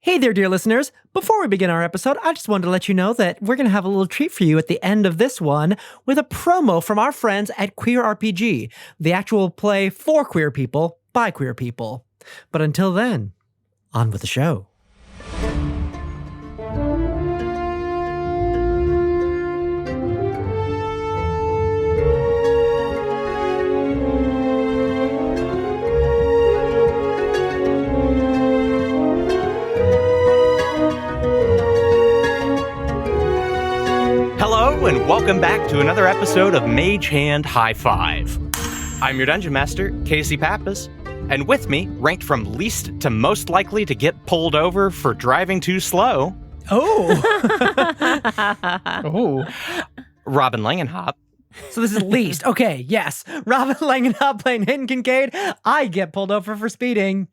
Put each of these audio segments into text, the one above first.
Hey there, dear listeners. Before we begin our episode, I just wanted to let you know that we're going to have a little treat for you at the end of this one with a promo from our friends at Queer RPG, the actual play for queer people by queer people. But until then, on with the show. Hello, and welcome back to another episode of Mage Hand High Five. I'm your Dungeon Master, Casey Pappas, and with me, ranked from least to most likely to get pulled over for driving too slow. Oh. Robin Langenhop. So this is least. Okay, yes. Robin Langenhop playing Hayden Kincaid. I get pulled over for speeding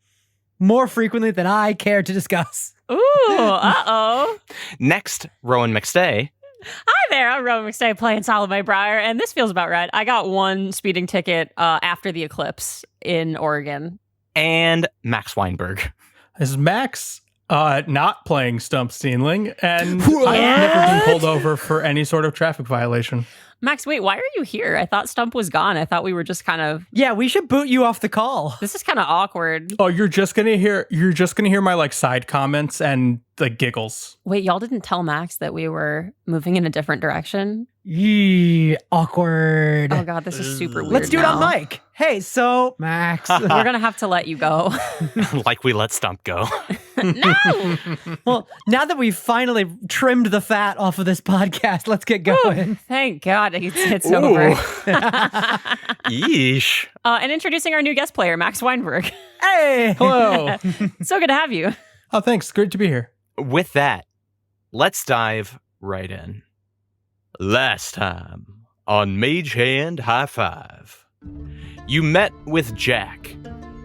more frequently than I care to discuss. Ooh, uh-oh. Next, Rowan McStay. Hi there, I'm Rowan McStay playing Salome Briar, and this feels about right. I got one speeding ticket after the eclipse in Oregon. And Max Weinberg. This is Max, not playing Stump Steenling, and I've never been pulled over for any sort of traffic violation. Max, wait, why are you here? I thought Stump was gone. I thought we were just kind of... Yeah, we should boot you off the call. This is kind of awkward. Oh, you're just gonna hear my like side comments and like giggles. Wait, y'all didn't tell Max that we were moving in a different direction? Yee, awkward. Oh god, this is super weird. Let's do it on now. mic. Hey, so Max. We're gonna have to let you go. Like we let Stump go. No! Well, now that we've finally trimmed the fat off of this podcast, let's get going. Thank God it's over. Yeesh. And introducing our new guest player, Max Weinberg. Hey! Hello. So good to have you. Oh, thanks. Great to be here. With that, let's dive right in. Last time on Mage Hand High Five, you met with Jack,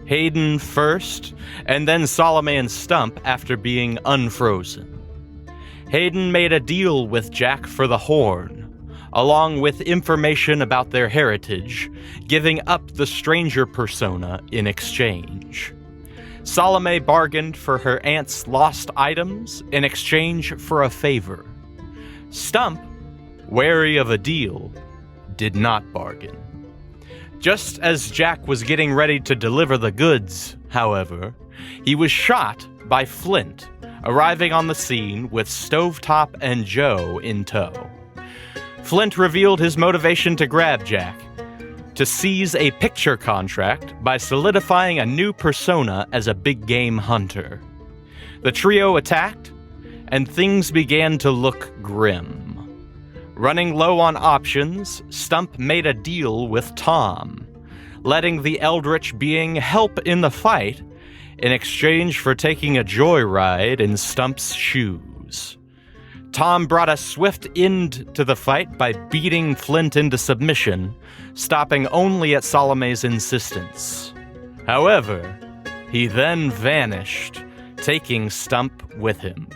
Hayden first, and then Salome and Stump after being unfrozen. Hayden made a deal with Jack for the horn, along with information about their heritage, giving up the stranger persona in exchange. Salome bargained for her aunt's lost items in exchange for a favor. Stump, wary of a deal, did not bargain. Just as Jack was getting ready to deliver the goods, however, he was shot by Flint, arriving on the scene with Stovetop and Joe in tow. Flint revealed his motivation to grab Jack, to seize a picture contract by solidifying a new persona as a big game hunter. The trio attacked, and things began to look grim. Running low on options, Stump made a deal with Tom, letting the Eldritch being help in the fight in exchange for taking a joyride in Stump's shoes. Tom brought a swift end to the fight by beating Flint into submission, stopping only at Salome's insistence. However, he then vanished, taking Stump with him.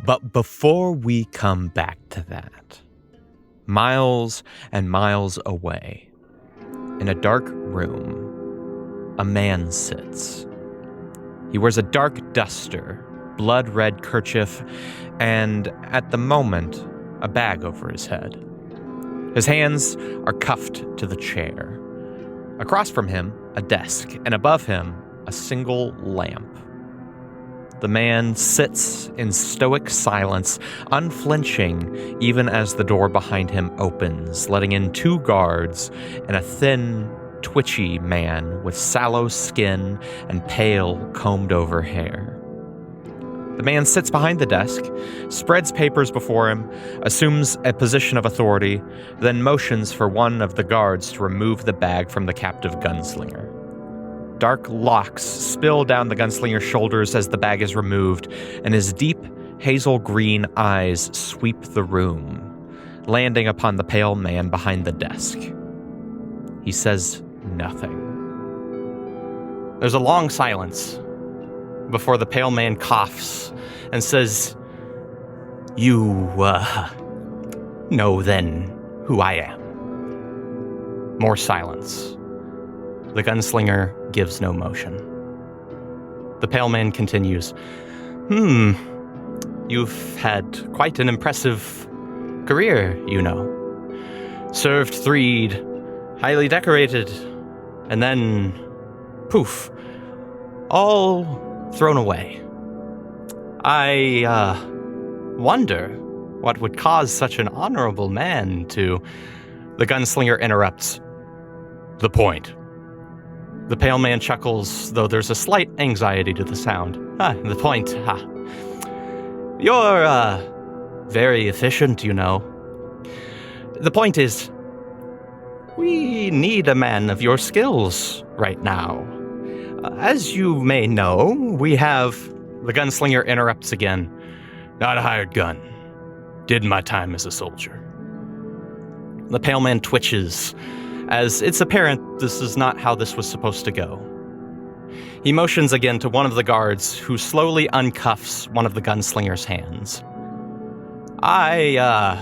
But before we come back to that, miles and miles away, in a dark room, a man sits. He wears a dark duster, blood-red kerchief, and, at the moment, a bag over his head. His hands are cuffed to the chair. Across from him, a desk, and above him, a single lamp. The man sits in stoic silence, unflinching even as the door behind him opens, letting in two guards and a thin, twitchy man with sallow skin and pale, combed-over hair. The man sits behind the desk, spreads papers before him, assumes a position of authority, then motions for one of the guards to remove the bag from the captive gunslinger. Dark locks spill down the gunslinger's shoulders as the bag is removed, and his deep, hazel green eyes sweep the room, landing upon the pale man behind the desk. He says nothing. There's a long silence before the pale man coughs and says, "You, know then who I am." More silence. The gunslinger gives no motion. The pale man continues. You've had quite an impressive career, you know. Served Threed, highly decorated, and then, poof, all thrown away. I, wonder what would cause such an honorable man to... The gunslinger interrupts. The point. The pale man chuckles, though there's a slight anxiety to the sound. The point. You're, very efficient, you know. The point is, we need a man of your skills right now. As you may know, we have... The gunslinger interrupts again. Not a hired gun. Did my time as a soldier. The pale man twitches, as it's apparent this is not how this was supposed to go. He motions again to one of the guards, who slowly uncuffs one of the gunslinger's hands. I,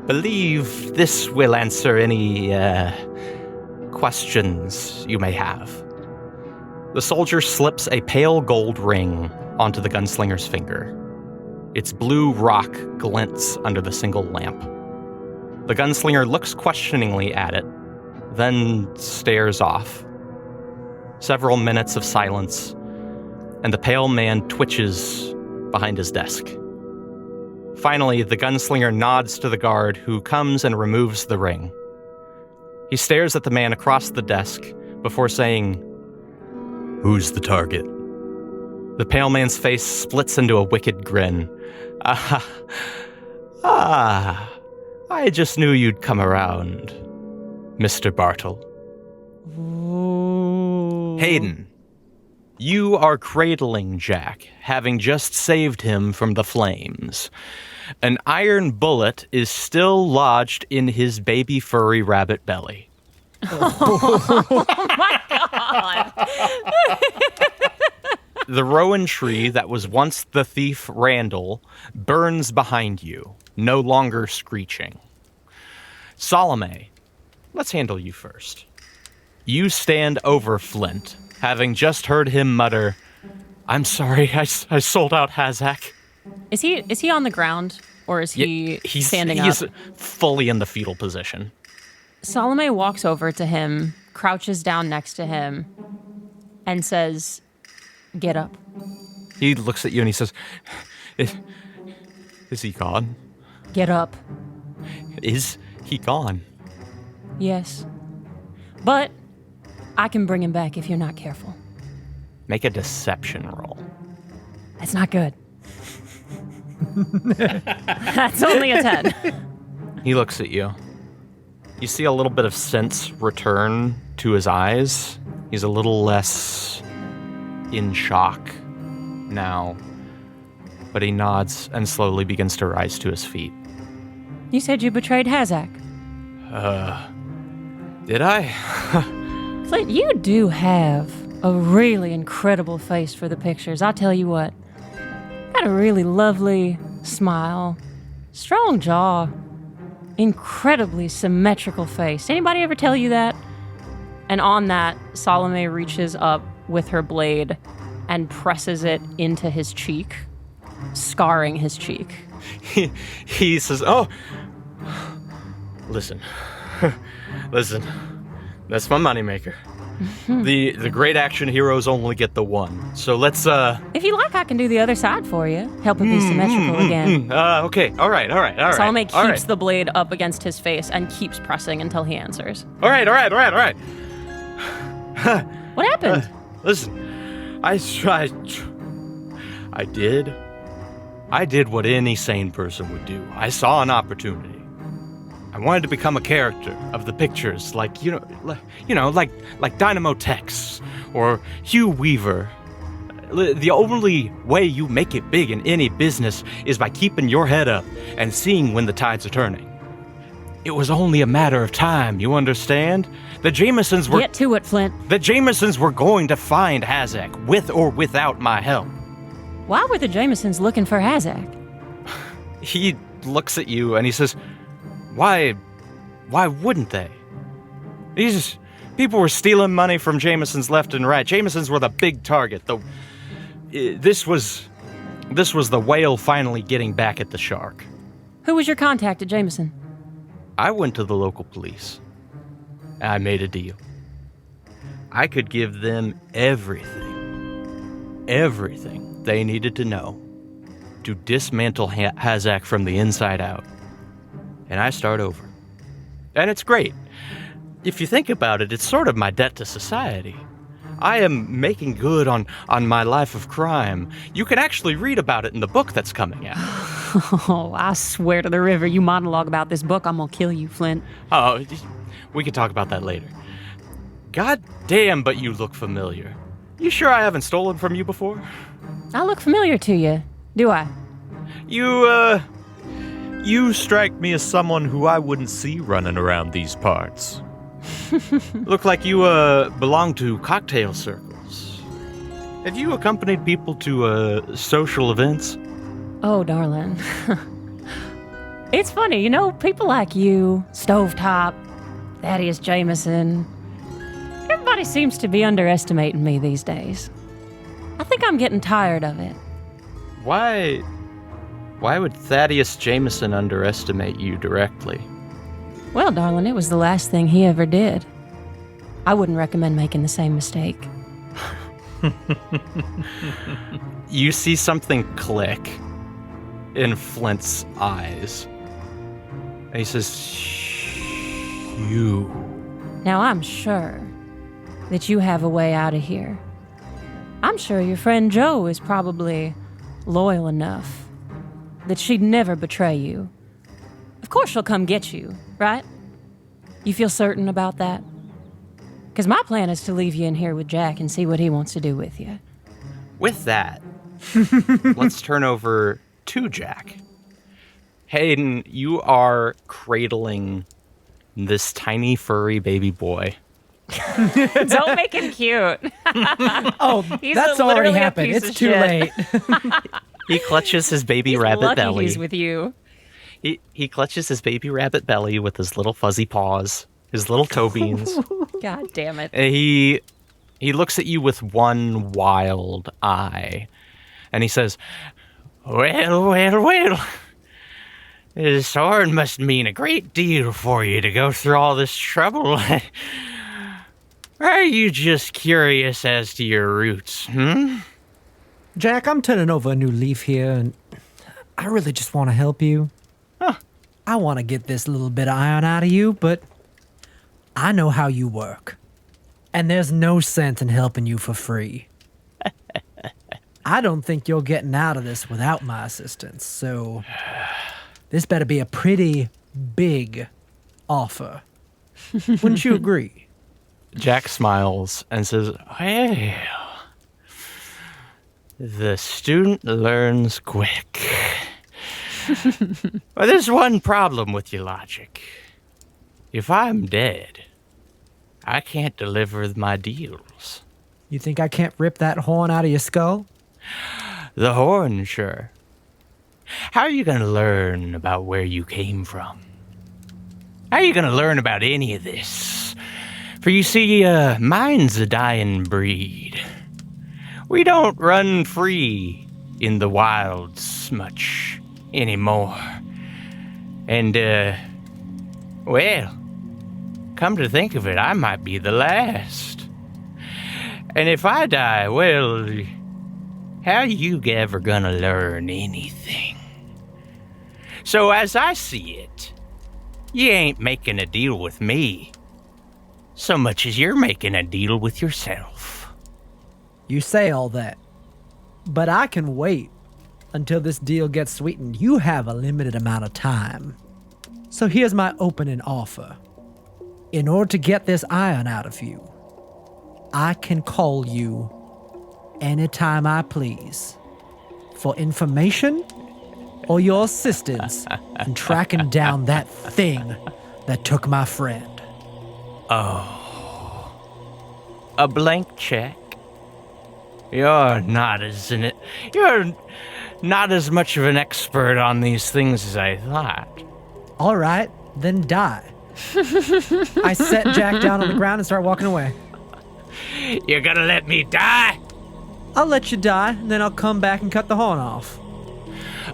believe this will answer any, questions you may have. The soldier slips a pale gold ring onto the gunslinger's finger. Its blue rock glints under the single lamp. The gunslinger looks questioningly at it, then stares off. Several minutes of silence, and the pale man twitches behind his desk. Finally, the gunslinger nods to the guard, who comes and removes the ring. He stares at the man across the desk before saying, "Who's the target?" The pale man's face splits into a wicked grin. I just knew you'd come around, Mr. Bartle. Ooh. Hayden, you are cradling Jack, having just saved him from the flames. An iron bullet is still lodged in his baby furry rabbit belly. Oh my god! The Rowan tree that was once the thief Randall burns behind you, no longer screeching. Salome, let's handle you first. You stand over Flint, having just heard him mutter, "I'm sorry, I sold out Hazak." Is he on the ground, or is he standing up? He's fully in the fetal position. Salome walks over to him, crouches down next to him, and says, "Get up." He looks at you and he says, Is he gone? Get up. Is he gone? Yes. But I can bring him back if you're not careful. Make a deception roll. That's not good. That's only a 10. He looks at you. You see a little bit of sense return to his eyes. He's a little less in shock now, but he nods and slowly begins to rise to his feet. You said you betrayed Hazak. Did I? Flint, you do have a really incredible face for the pictures. I'll tell you what. Got a really lovely smile, strong jaw, incredibly symmetrical face. Anybody ever tell you that? And on that, Salome reaches up with her blade and presses it into his cheek, scarring his cheek. He says, "Oh, listen, listen, that's my moneymaker. The great action heroes only get the one. So let's, If you like, I can do the other side for you. Help it be symmetrical again." Okay, all right. Salome keeps all right. the blade up against his face and keeps pressing until he answers. All right. What happened? Listen, I did what any sane person would do. I saw an opportunity. I wanted to become a character of the pictures, like Dynamo Tex or Hugh Weaver. The only way you make it big in any business is by keeping your head up and seeing when the tides are turning. It was only a matter of time, you understand? The Jamesons were... Get to it, Flint. The Jamesons were going to find Hazak, with or without my help. Why were the Jamesons looking for Hazak? He looks at you and he says, Why wouldn't they? People were stealing money from Jamesons left and right. Jamesons were the big target, this was the whale finally getting back at the shark. Who was your contact at Jameson? I went to the local police. I made a deal. I could give them everything they needed to know to dismantle Hazak from the inside out. And I start over. And it's great. If you think about it, it's sort of my debt to society. I am making good on my life of crime. You can actually read about it in the book that's coming out. Oh, I swear to the river, you monologue about this book, I'm gonna kill you, Flint. Oh, we can talk about that later. God damn, but you look familiar. You sure I haven't stolen from you before? I look familiar to you, do I? You strike me as someone who I wouldn't see running around these parts. Look like you, belong to cocktail circles. Have you accompanied people to, social events? Oh, darling. It's funny, you know, people like you, Stovetop, Thaddeus Jameson, everybody seems to be underestimating me these days. I think I'm getting tired of it. Why would Thaddeus Jameson underestimate you directly? Well, darling, it was the last thing he ever did. I wouldn't recommend making the same mistake. You see something click in Flint's eyes. And he says, you. Now, I'm sure that you have a way out of here. I'm sure your friend Jo is probably loyal enough that she'd never betray you. Of course she'll come get you, right? You feel certain about that? Because my plan is to leave you in here with Jack and see what he wants to do with you. With that, let's turn over to Jack. Hayden, you are cradling this tiny furry baby boy. Don't make him cute. Oh, He's that's literally already a happened. piece It's of too shit. late. He clutches his baby He's rabbit lucky belly. he's with you. He clutches his baby rabbit belly with his little fuzzy paws, his little toe beans. God damn it. And he looks at you with one wild eye. And he says, Well. This horn must mean a great deal for you to go through all this trouble. Are you just curious as to your roots, Jack, I'm turning over a new leaf here, and I really just want to help you. Huh. I want to get this little bit of iron out of you, but I know how you work. And there's no sense in helping you for free. I don't think you're getting out of this without my assistance, so this better be a pretty big offer. Wouldn't you agree? Jack smiles and says, Well, the student learns quick. Well, there's one problem with your logic. If I'm dead, I can't deliver my deals. You think I can't rip that horn out of your skull? The horn, sure. How are you going to learn about where you came from? How are you going to learn about any of this? For you see, mine's a dying breed. We don't run free in the wilds much anymore. And, well, come to think of it, I might be the last. And if I die, well, how you ever gonna learn anything? So as I see it, you ain't making a deal with me so much as you're making a deal with yourself. You say all that, but I can wait until this deal gets sweetened. You have a limited amount of time. So here's my opening offer. In order to get this iron out of you, I can call you anytime I please for information or your assistance in tracking down that thing that took my friend. Oh. A blank check? You're not as much of an expert on these things as I thought. All right, then die. I set Jack down on the ground and start walking away. You're gonna let me die? I'll let you die, and then I'll come back and cut the horn off.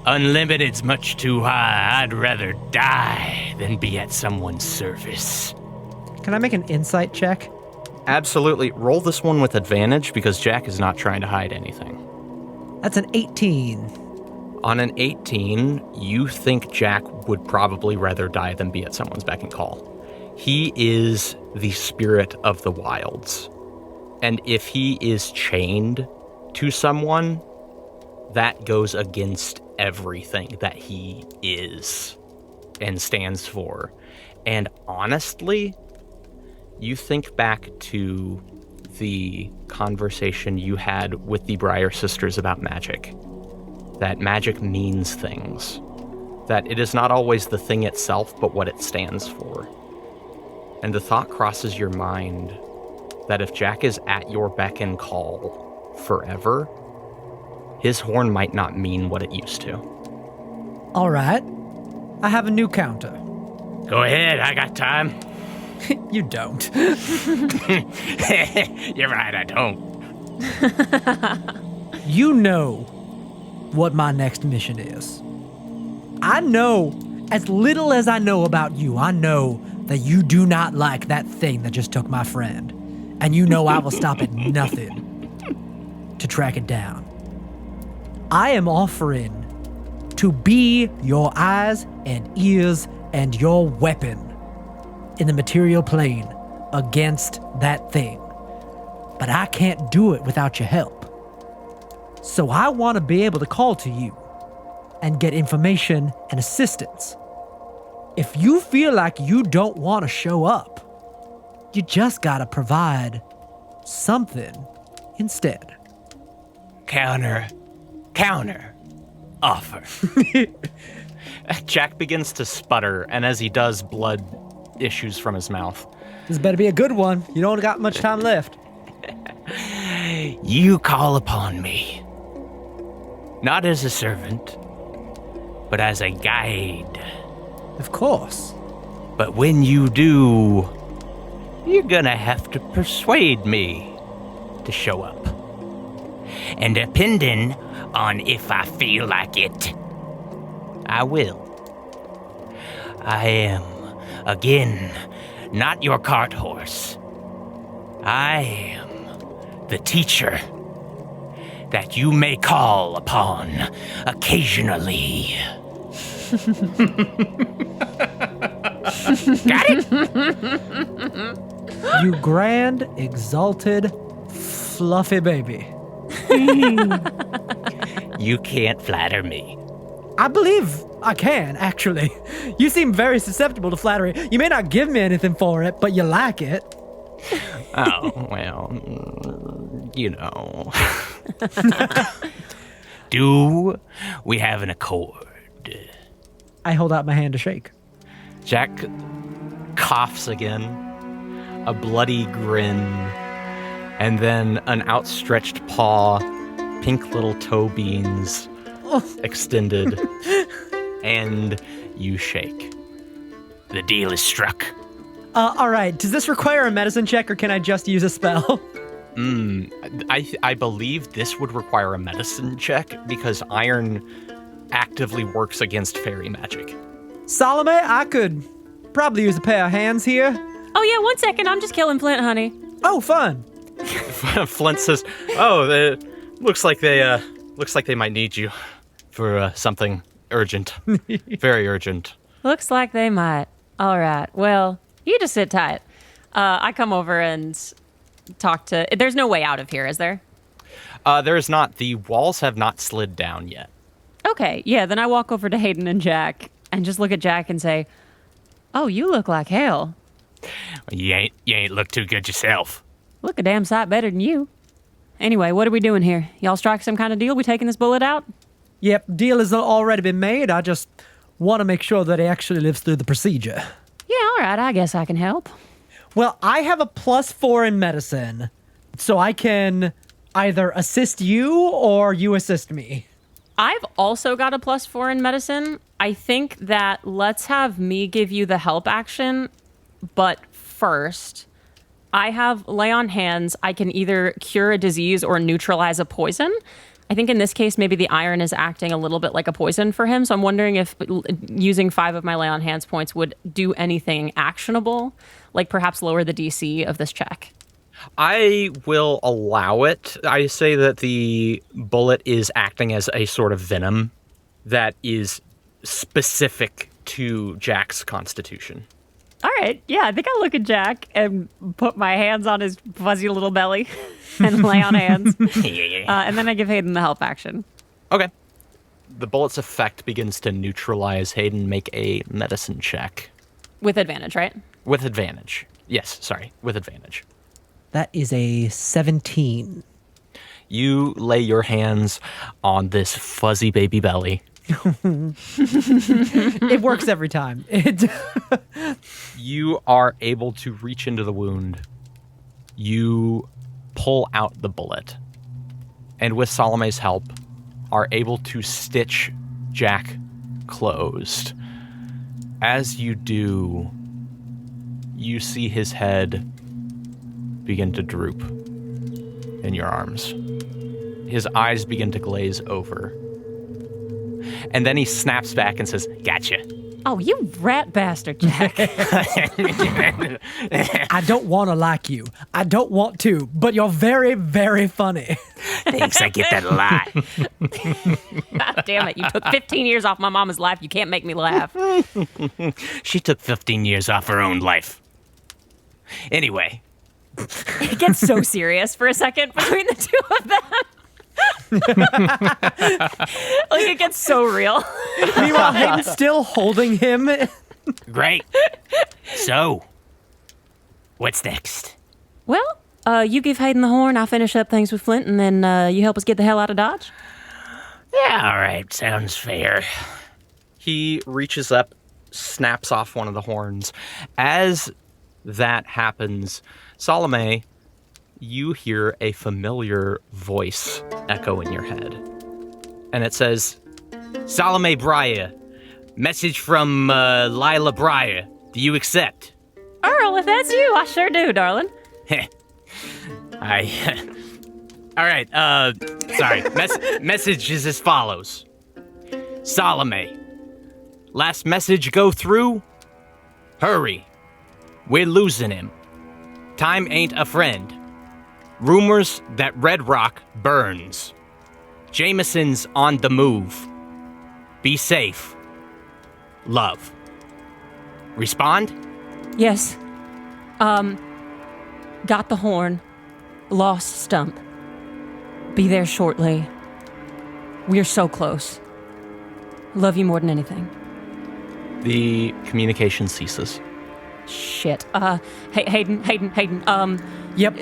Unlimited's much too high. I'd rather die than be at someone's service. Can I make an insight check? Absolutely. Roll this one with advantage because Jack is not trying to hide anything. That's an 18. On an 18, you think Jack would probably rather die than be at someone's beck and call. He is the spirit of the wilds. And if he is chained to someone, that goes against everything that he is and stands for. And honestly, you think back to the conversation you had with the Briar sisters about magic. That magic means things. That it is not always the thing itself, but what it stands for. And the thought crosses your mind that if Jack is at your beck and call forever, his horn might not mean what it used to. All right. I have a new counter. Go ahead, I got time. You don't. You're right, I don't. You know what my next mission is. I know, as little as I know about you, I know that you do not like that thing that just took my friend. And you know I will stop at nothing to track it down. I am offering to be your eyes and ears and your weapon in the material plane against that thing. But I can't do it without your help. So I want to be able to call to you and get information and assistance. If you feel like you don't want to show up, you just gotta provide something instead. Counter offer. Jack begins to sputter, and as he does, blood issues from his mouth. This better be a good one. You don't got much time left. You call upon me, not as a servant, but as a guide. Of course. But when you do, you're gonna have to persuade me to show up. And depending on if I feel like it, I will. I am, again, not your cart horse. I am the teacher that you may call upon occasionally. Got it? You grand, exalted, fluffy baby. You can't flatter me. I believe I can, actually. You seem very susceptible to flattery. You may not give me anything for it, but you like it. Oh, well, you know. Do we have an accord? I hold out my hand to shake. Jack coughs again, a bloody grin, and then an outstretched paw, pink little toe beans extended, and you shake. The deal is struck. All right. Does this require a medicine check, or can I just use a spell? I believe this would require a medicine check because iron actively works against fairy magic. Salome, I could probably use a pair of hands here. Oh, yeah, 1 second. I'm just killing Flint, honey. Oh, fun. Flint says, "Oh, looks like they might need you for something urgent, very urgent." Looks like they might. All right. Well, you just sit tight. I come over and talk to... There's no way out of here, is there? There is not. The walls have not slid down yet. Okay. Yeah, then I walk over to Hayden and Jack and just look at Jack and say, "Oh, you look like hell. You ain't look too good yourself." Look a damn sight better than you. Anyway, what are we doing here? Y'all strike some kind of deal? We taking this bullet out? Yep, deal has already been made. I just want to make sure that he actually lives through the procedure. Yeah, all right. I guess I can help. Well, I have a +4 in medicine, so I can either assist you or you assist me. I've also got a +4 in medicine. I think that let's have me give you the help action, but first, I have lay on hands. I can either cure a disease or neutralize a poison. I think in this case, maybe the iron is acting a little bit like a poison for him. So I'm wondering if using 5 of my lay on hands points would do anything actionable, like perhaps lower the DC of this check. I will allow it. I say that the bullet is acting as a sort of venom that is specific to Jack's constitution. All right. Yeah, I think I'll look at Jack and put my hands on his fuzzy little belly and lay on hands. And then I give Hayden the help action. Okay. The bullet's effect begins to neutralize Hayden. Make a medicine check. With advantage, right? With advantage. Yes, sorry. With advantage. That is a 17. You lay your hands on this fuzzy baby belly. It works every time. You are able to reach into the wound. You pull out the bullet. And with Salome's help, are able to stitch Jack closed. As you do, you see his head begin to droop in your arms. His eyes begin to glaze over. And then he snaps back and says, "Gotcha." Oh, you rat bastard, Jack. I don't want to like you. I don't want to, but you're very, very funny. Thanks, I get that a lot. God damn it. You took 15 years off my mama's life. You can't make me laugh. She took 15 years off her own life. Anyway. It gets so serious for a second between the two of them. Like, it gets so real. Meanwhile, Hayden's still holding him. Great. So, what's next? Well, you give Hayden the horn, I'll finish up things with Flint, and then you help us get the hell out of Dodge. Yeah, all right. Sounds fair. He reaches up, snaps off one of the horns. As that happens, Salome, you hear a familiar voice echo in your head. And it says, "Salome Breyer, message from Lila Breyer. Do you accept?" Earl, if that's you, I sure do, darling. All right, sorry. Message is as follows. Salome, last message go through? Hurry. We're losing him. Time ain't a friend. Rumors that Red Rock burns. Jameson's on the move. Be safe. Love. Respond? Yes. Got the horn. Lost Stump. Be there shortly. We're so close. Love you more than anything. The communication ceases. Shit. Hayden. Yep.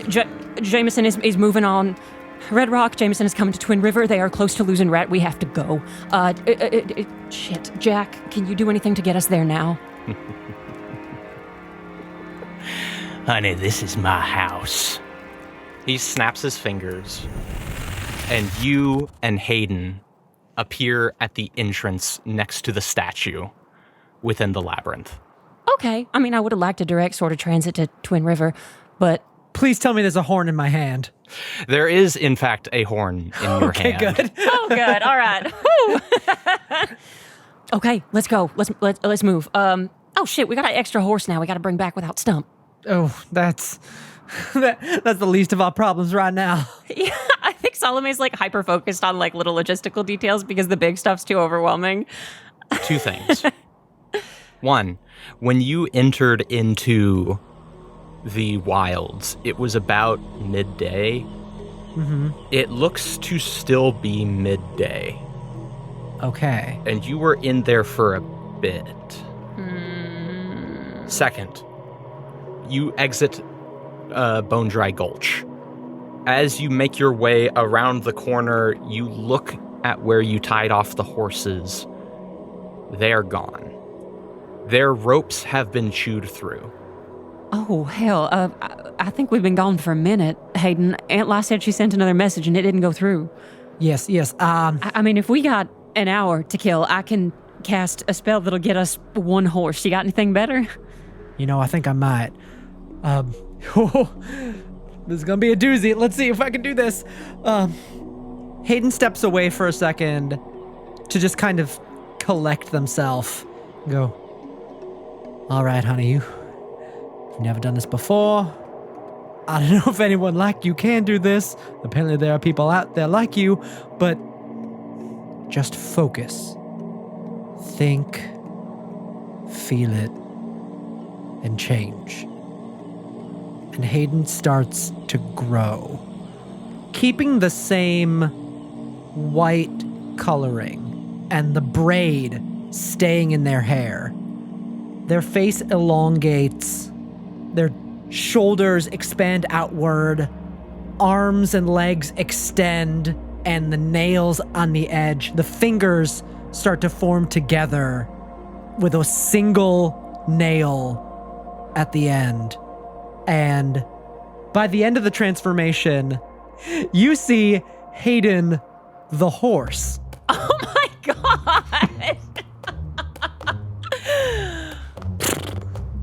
Jameson is moving on. Red Rock, Jameson is coming to Twin River. They are close to losing Rat. We have to go. Shit. Jack, can you do anything to get us there now? Honey, this is my house. He snaps his fingers, and you and Hayden appear at the entrance next to the statue within the labyrinth. Okay. I mean, I would have liked a direct sort of transit to Twin River, but... Please tell me there's a horn in my hand. There is, in fact, a horn in your hand. Okay, good. Oh, good. All right. Okay, let's go. Let's move. Oh, shit, we got an extra horse now we got to bring back without Stump. Oh, that's the least of our problems right now. Yeah, I think Salome's like hyper-focused on like little logistical details because the big stuff's too overwhelming. 2 things. 1, when you entered into the wilds, it was about midday. Mm-hmm. It looks to still be midday. Okay. And you were in there for a bit. 2nd, you exit Bone Dry Gulch. As you make your way around the corner, you look at where you tied off the horses. They are gone. Their ropes have been chewed through. Oh, hell. I think we've been gone for a minute, Hayden. Aunt Lai said she sent another message and it didn't go through. Yes. I mean, if we got an hour to kill, I can cast a spell that'll get us 1 horse. You got anything better? You know, I think I might. Oh, this is gonna be a doozy. Let's see if I can do this. Hayden steps away for a second to just kind of collect themselves. Go. All right, honey, you've never done this before. I don't know if anyone like you can do this. Apparently there are people out there like you, but just focus. Think, feel it, and change. And Hayden starts to grow, keeping the same white coloring and the braid staying in their hair. Their face elongates, their shoulders expand outward, arms and legs extend, and the nails on the edge, the fingers start to form together with a single nail at the end. And by the end of the transformation, you see Hayden the horse. Oh my god!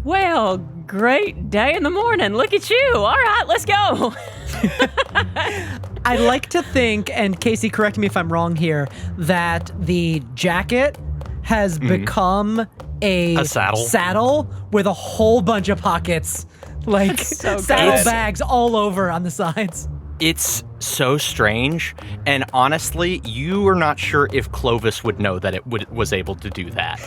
Well, great day in the morning. Look at you. All right, let's go. I like to think, and Casey, correct me if I'm wrong here, that the jacket has become a saddle with a whole bunch of pockets, like so saddlebags all over on the sides. It's so strange, and honestly, you are not sure if Clovis would know that it was able to do that.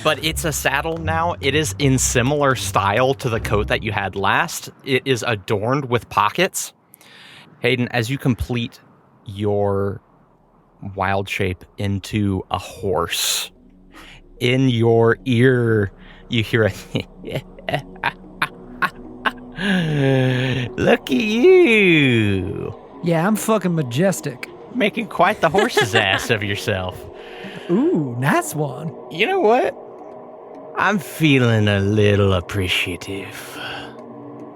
But it's a saddle now. It is in similar style to the coat that you had last. It is adorned with pockets. Hayden, as you complete your wild shape into a horse, in your ear, you hear a look at you. Yeah, I'm fucking majestic. Making quite the horse's ass of yourself. Ooh, nice one. You know what? I'm feeling a little appreciative.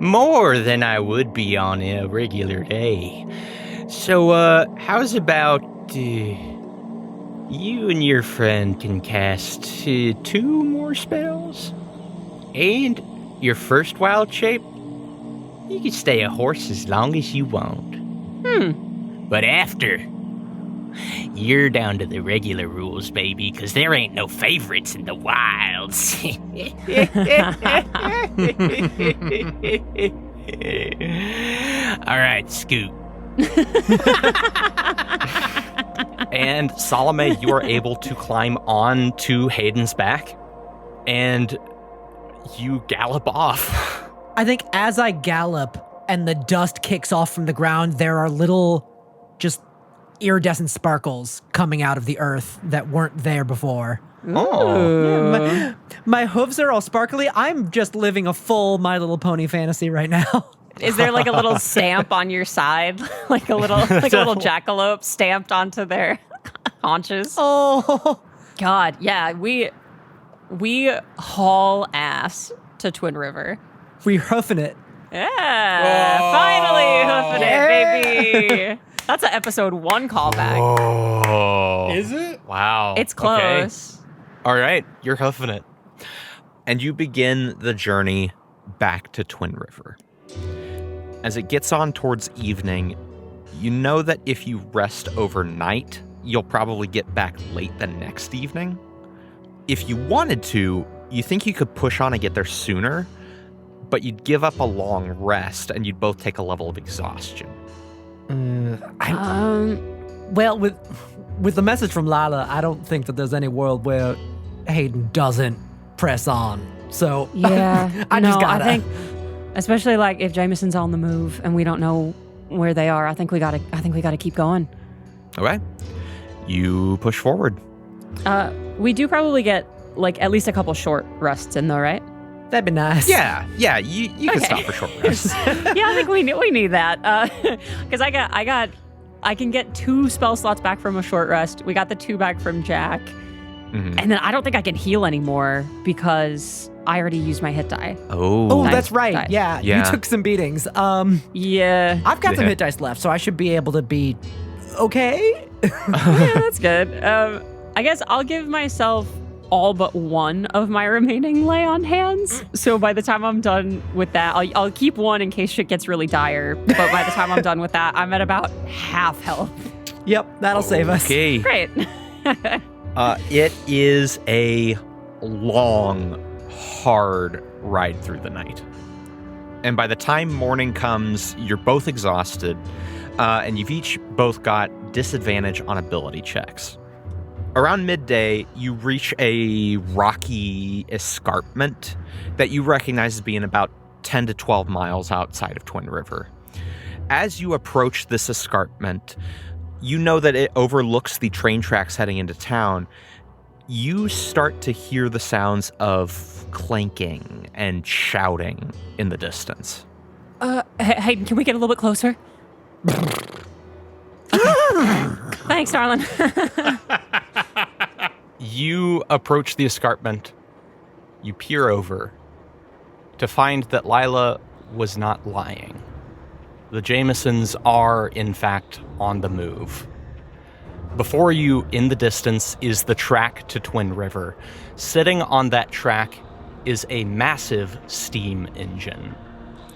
More than I would be on a regular day. So, how's about you and your friend can cast 2 more spells? And your first wild shape, you can stay a horse as long as you want. But after, you're down to the regular rules, baby, because there ain't no favorites in the wilds. All right, scoot. And Salome, you are able to climb on to Hayden's back, and you gallop off. I think as I gallop and the dust kicks off from the ground, there are little just iridescent sparkles coming out of the earth that weren't there before. Oh. Yeah, my hooves are all sparkly. I'm just living a full My Little Pony fantasy right now. Is there like a little stamp on your side? like a little jackalope stamped onto their haunches? Oh. God, yeah, we haul ass to Twin River. We hoofing it. Yeah, finally hoofing it, baby. That's an episode 1 callback. Oh. Is it? Wow. It's close. Okay. All right, you're hoofing it. And you begin the journey back to Twin River. As it gets on towards evening, you know that if you rest overnight, you'll probably get back late the next evening. If you wanted to, you think you could push on and get there sooner, but you'd give up a long rest and you'd both take a level of exhaustion. Well, with the message from Lila, I don't think that there's any world where Hayden doesn't press on. So Yeah, I just gotta. I think, especially like if Jameson's on the move and we don't know where they are, I think we gotta keep going. Okay. You push forward. We do probably get like at least a couple short rests in though, right? That'd be nice. Yeah, you can stop for short rest. Yeah, I think we need that because I can get 2 spell slots back from a short rest. We got the 2 back from Jack, and then I don't think I can heal anymore because I already used my hit die. Oh, Nice. that's right. Nice. Yeah, Yeah. you took some beatings. Yeah, I've got some Yeah. hit dice left, so I should be able to be okay. yeah, that's good. I guess I'll give myself all but one of my remaining lay on hands. So by the time I'm done with that, I'll keep one in case shit gets really dire. But by the time I'm done with that, I'm at about half health. Yep, that'll save us. Okay. Great. It is a long, hard ride through the night. And by the time morning comes, you're both exhausted, and you've each both got disadvantage on ability checks. Around midday, you reach a rocky escarpment that you recognize as being about 10 to 12 miles outside of Twin River. As you approach this escarpment, you know that it overlooks the train tracks heading into town. You start to hear the sounds of clanking and shouting in the distance. Hayden, can we get a little bit closer? Thanks, darling. You approach the escarpment. You peer over to find that Lila was not lying. The Jamesons are, in fact, on the move. Before you, in the distance, is the track to Twin River. Sitting on that track is a massive steam engine,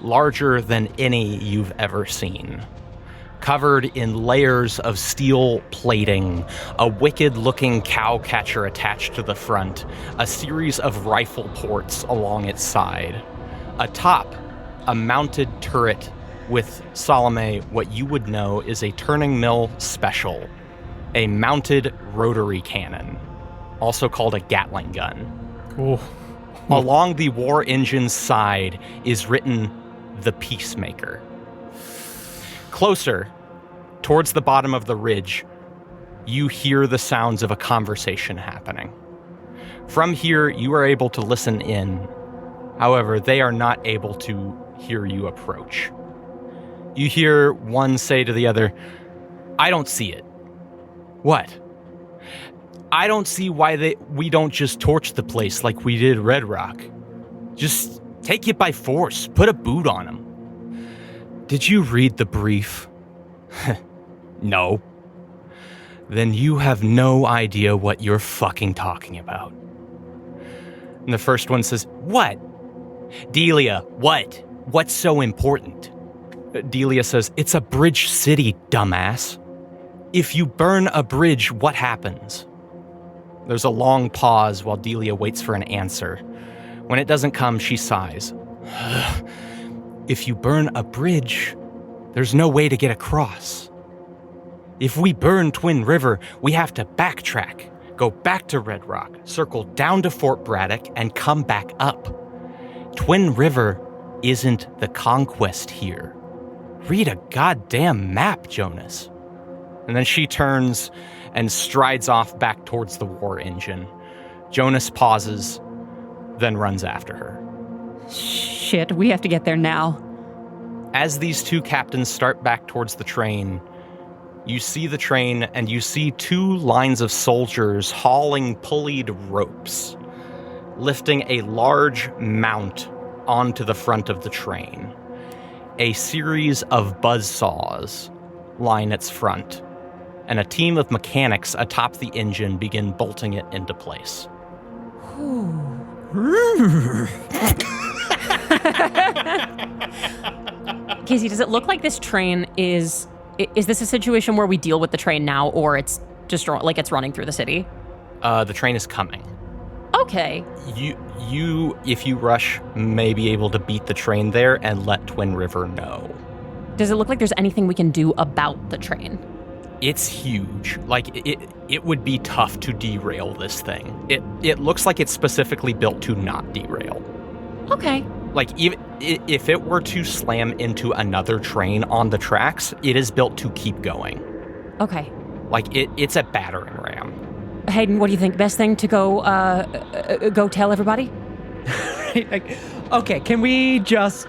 larger than any you've ever seen. Covered in layers of steel plating, a wicked-looking cow catcher attached to the front, a series of rifle ports along its side. Atop, a mounted turret with Salome, what you would know is a turning mill special, a mounted rotary cannon, also called a Gatling gun. Cool. Along the war engine's side is written, "The Peacemaker." Closer, towards the bottom of the ridge, you hear the sounds of a conversation happening. From here, you are able to listen in. However, they are not able to hear you approach. You hear one say to the other, "I don't see it." "What?" "I don't see why we don't just torch the place like we did Red Rock. Just take it by force, put a boot on them." "Did you read the brief?" "No." "Then you have no idea what you're fucking talking about." And the first one says, "What?" "Delia, what? What's so important?" Delia says, "It's a bridge city, dumbass. If you burn a bridge, what happens?" There's a long pause while Delia waits for an answer. When it doesn't come, she sighs. "If you burn a bridge, there's no way to get across. If we burn Twin River, we have to backtrack, go back to Red Rock, circle down to Fort Braddock, and come back up. Twin River isn't the conquest here. Read a goddamn map, Jonas." And then she turns and strides off back towards the war engine. Jonas pauses, then runs after her. Shit, we have to get there now. As these two captains start back towards the train, you see the train and you see two lines of soldiers hauling pulleyed ropes, lifting a large mount onto the front of the train. A series of buzzsaws line its front, and a team of mechanics atop the engine begin bolting it into place. Casey, does it look like this train is this a situation where we deal with the train now, or it's just like it's running through the city? The train is coming. Okay. You, if you rush, may be able to beat the train there and let Twin River know. Does it look like there's anything we can do about the train? It's huge. Like, it would be tough to derail this thing. It looks like it's specifically built to not derail. Okay. Like, even if it were to slam into another train on the tracks, it is built to keep going. Okay. Like, it's a battering ram. Hayden, what do you think? Best thing to go tell everybody? Okay, can we just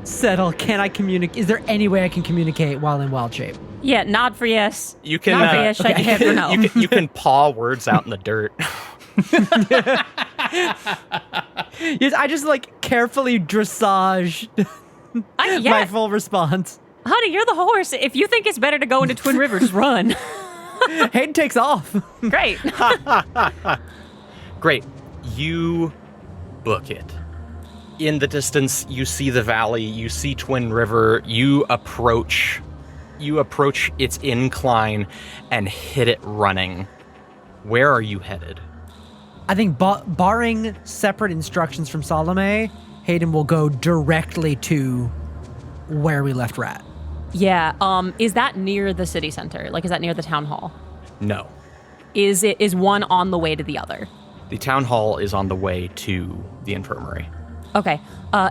settle? Can I communicate? Is there any way I can communicate while in wild shape? Yeah, nod for yes. You can nod for yes, shake your head for no. You can paw words out in the dirt. Yes, I just carefully dressage my full response. Honey, you're the horse. If you think it's better to go into Twin River, just run. Hayden takes off. Great. Great. You book it. In the distance, you see the valley, you see Twin River, you approach its incline and hit it running. Where are you headed? I think barring separate instructions from Salome, Hayden will go directly to where we left Rat. Yeah, is that near the city center? Like, is that near the town hall? No. Is one on the way to the other? The town hall is on the way to the infirmary. Okay.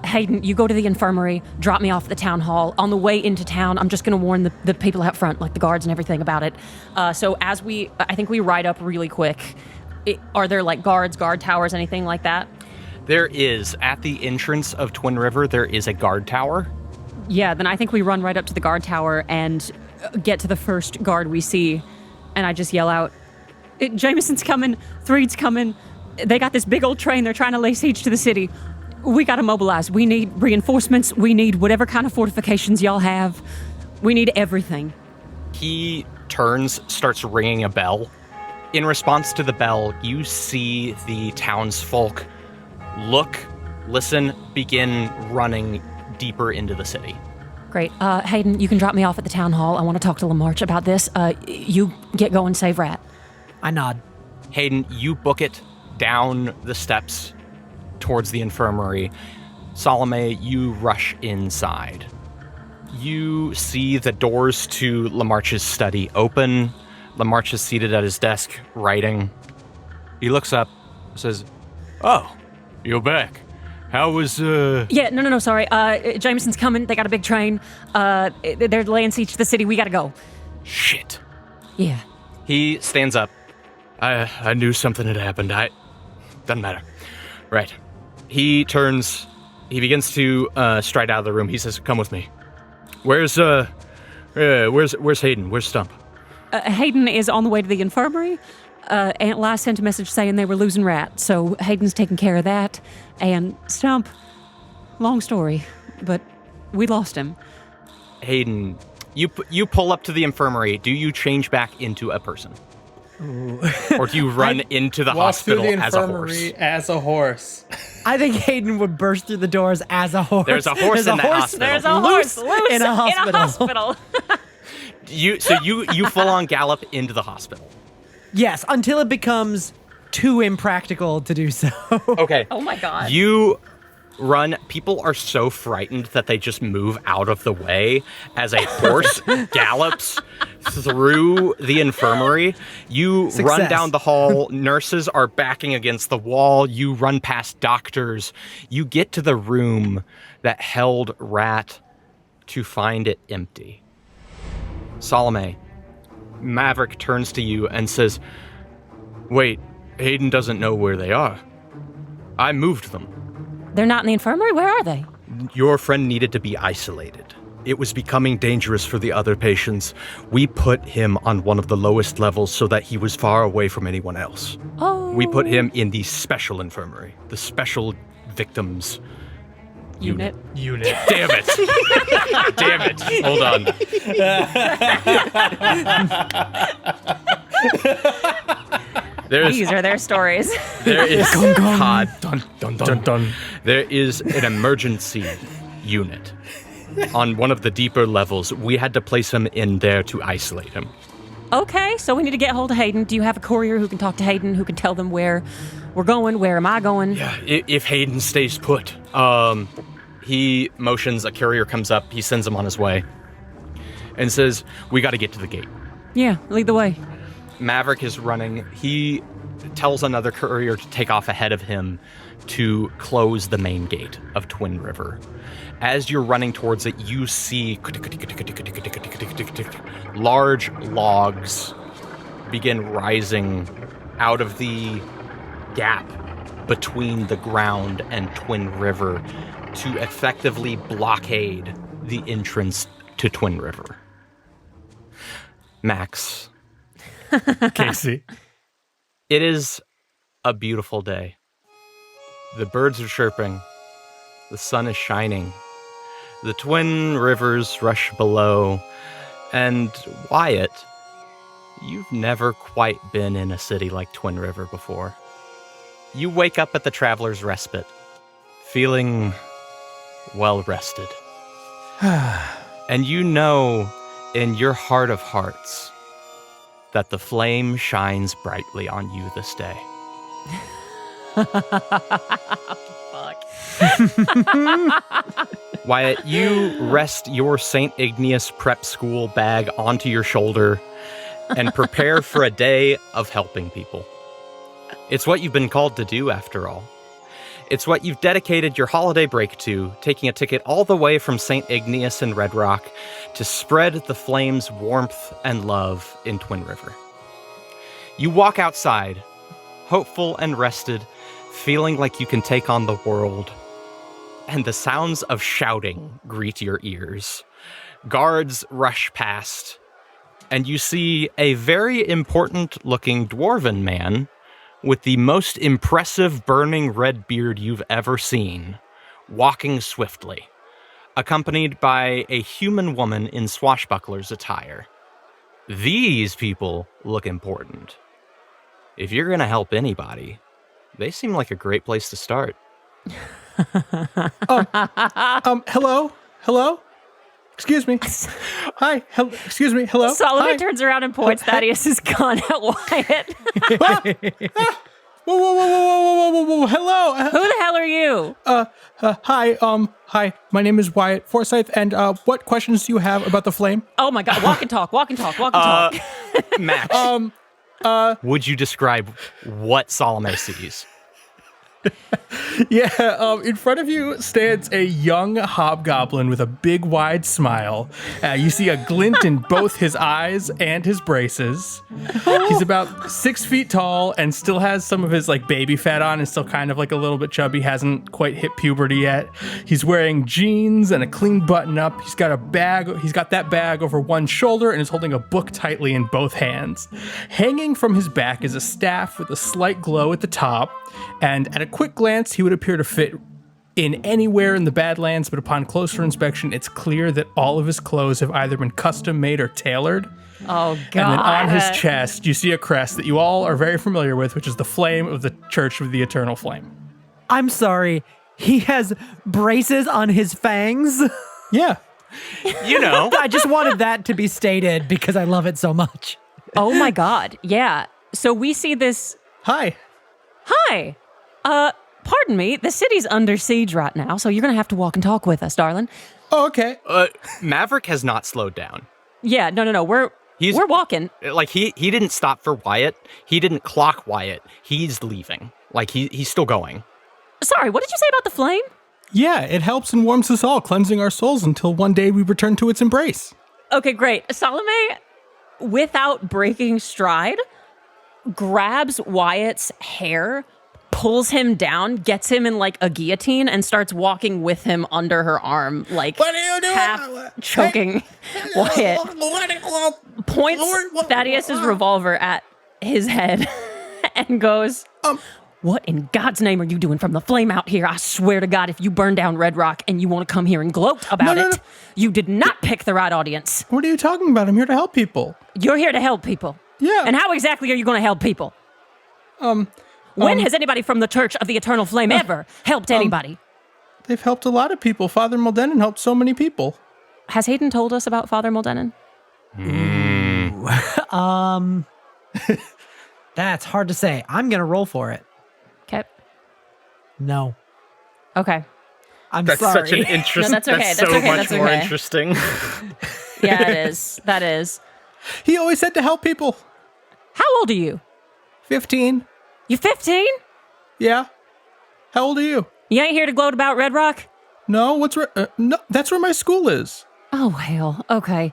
Hayden, you go to the infirmary, drop me off at the town hall. On the way into town, I'm just going to warn the people out front, like the guards and everything about it. So as I think we ride up really quick. Are there like guard towers, anything like that? There is. At the entrance of Twin River, there is a guard tower. Yeah, then I think we run right up to the guard tower and get to the first guard we see. And I just yell out, Jameson's coming, Threed's coming. They got this big old train. They're trying to lay siege to the city. We got to mobilize. We need reinforcements. We need whatever kind of fortifications y'all have. We need everything. He turns, starts ringing a bell. In response to the bell, you see the townsfolk look, listen, begin running deeper into the city. Great. Hayden, you can drop me off at the town hall. I want to talk to Lamarche about this. You get going, save Rat. I nod. Hayden, you book it down the steps towards the infirmary. Salome, you rush inside. You see the doors to Lamarche's study open. Lamarche is seated at his desk, writing. He looks up, says, "Oh, you're back. How was, Yeah, no, sorry. Jameson's coming. They got a big train. They're laying siege to the city. We gotta go. Shit." Yeah. He stands up. I knew something had happened. Doesn't matter. Right. He turns. He begins to stride out of the room. He says, "Come with me." Where's Hayden? Where's Stump? Hayden is on the way to the infirmary. Aunt Lai sent a message saying they were losing Rat, so Hayden's taking care of that. And Stump, long story, but we lost him. Hayden, you pull up to the infirmary. Do you change back into a person? Or do you run into the hospital as a horse? As a horse. I think Hayden would burst through the doors as a horse. There's a horse in that hospital. There's a horse loose in a hospital. You full on gallop into the hospital. Yes, until it becomes too impractical to do so. Okay. Oh my god. You run. People are so frightened that they just move out of the way as a horse gallops through the infirmary. You run down the hall. Nurses are backing against the wall. You run past doctors. You get to the room that held Rat to find it empty. Salome, Maverick turns to you and says, "Wait, Hayden doesn't know where they are. I moved them. They're not in the infirmary? Where are they? Your friend needed to be isolated. It was becoming dangerous for the other patients. We put him on one of the lowest levels so that he was far away from anyone else. Oh. We put him in the special infirmary, the special victims unit. Damn it. Damn it. Hold on. These are their stories. There is God. Dun, dun, dun, dun. There is an emergency unit on one of the deeper levels. We had to place him in there to isolate him. Okay, so we need to get hold of Hayden. Do you have a courier who can talk to Hayden, who can tell them where we're going? Where am I going? Yeah, if Hayden stays put. He motions, a courier comes up, he sends him on his way, and says, "We got to get to the gate." Yeah, lead the way. Maverick is running. He tells another courier to take off ahead of him to close the main gate of Twin River. As you're running towards it, you see large logs begin rising out of the gap between the ground and Twin River to effectively blockade the entrance to Twin River. Max. Casey. It is a beautiful day. The birds are chirping. The sun is shining. The Twin Rivers rush below. And Wyatt, you've never quite been in a city like Twin River before. You wake up at the Traveler's Respite, feeling well rested. And you know in your heart of hearts that the flame shines brightly on you this day. Fuck. Wyatt, you rest your St. Ignaeus prep school bag onto your shoulder and prepare for a day of helping people. It's what you've been called to do, after all. It's what you've dedicated your holiday break to, taking a ticket all the way from St. Ignaeus and Red Rock to spread the flame's warmth and love in Twin River. You walk outside, hopeful and rested, feeling like you can take on the world, and the sounds of shouting greet your ears. Guards rush past, and you see a very important-looking dwarven man with the most impressive burning red beard you've ever seen, walking swiftly, accompanied by a human woman in swashbuckler's attire. These people look important. If you're going to help anybody, they seem like a great place to start. Hello? Hello? Excuse me. Hi. Excuse me. Hello? Salome Hi. turns around and points Thaddeus' gun at Wyatt. Whoa. Hello. Who the hell are you? Hi. My name is Wyatt Forsythe, and what questions do you have about the flame? Oh my god, walk and talk. Max, would you describe what Salome sees? Yeah, in front of you stands a young hobgoblin with a big, wide smile. You see a glint in both his eyes and his braces. He's about 6 feet tall and still has some of his like baby fat on and still kind of like a little bit chubby, hasn't quite hit puberty yet. He's wearing jeans and a clean button up. He's got that bag over one shoulder and is holding a book tightly in both hands. Hanging from his back is a staff with a slight glow at the top, and at a quick glance, he would appear to fit in anywhere in the Badlands, but upon closer inspection, it's clear that all of his clothes have either been custom made or tailored. Oh god. And then on his chest, you see a crest that you all are very familiar with, which is the flame of the Church of the Eternal Flame. I'm sorry. He has braces on his fangs. Yeah. You know. I just wanted that to be stated because I love it so much. Oh my god. Yeah. So we see this. Hi. Pardon me. The city's under siege right now, so you're gonna have to walk and talk with us, darling. Oh, okay. Maverick has not slowed down. Yeah. No. We're walking. Like, he didn't stop for Wyatt. He didn't clock Wyatt. He's leaving. Like, he's still going. Sorry. What did you say about the flame? Yeah, it helps and warms us all, cleansing our souls until one day we return to its embrace. Okay, great. Salome, without breaking stride, grabs Wyatt's hair, pulls him down, gets him in like a guillotine, and starts walking with him under her arm, like What are you doing? half choking Wyatt. Points Thaddeus' revolver at his head and goes, what in God's name are you doing from the flame out here? I swear to God, if you burn down Red Rock and you want to come here and gloat about it, you did not pick the right audience. What are you talking about? I'm here to help people. You're here to help people. Yeah. And how exactly are you going to help people? When has anybody from the Church of the Eternal Flame ever helped anybody? They've helped a lot of people. Father Moldenon helped so many people. Has Hayden told us about Father Moldenon? That's hard to say. I'm going to roll for it. Okay. No. Okay. I'm That's sorry. such an interesting. No, that's okay. That's That's so okay. much That's more okay. interesting. Yeah, it is. That is. He always said to help people. How old are you? 15. You 15? Yeah. How old are you? You ain't here to gloat about Red Rock? No, no, that's where my school is. Oh, hell. Okay.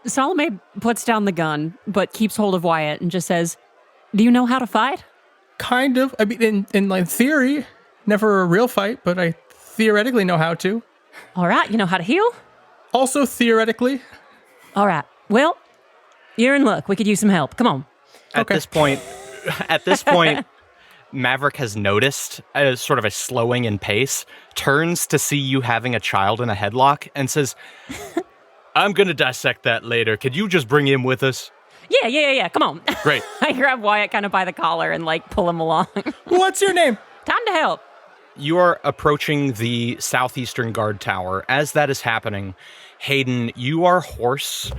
Salome puts down the gun, but keeps hold of Wyatt and just says, do you know how to fight? Kind of. I mean, in like theory, never a real fight, but I theoretically know how to. All right. You know how to heal? Also theoretically. All right. Well, you're in luck. We could use some help. Come on. At this point, Maverick has noticed sort of a slowing in pace, turns to see you having a child in a headlock, and says, I'm going to dissect that later. Could you just bring him with us? Yeah. Come on. Great. I grab Wyatt kind of by the collar and like pull him along. What's your name? Time to help. You are approaching the southeastern guard tower. As that is happening, Hayden, you are hoarse.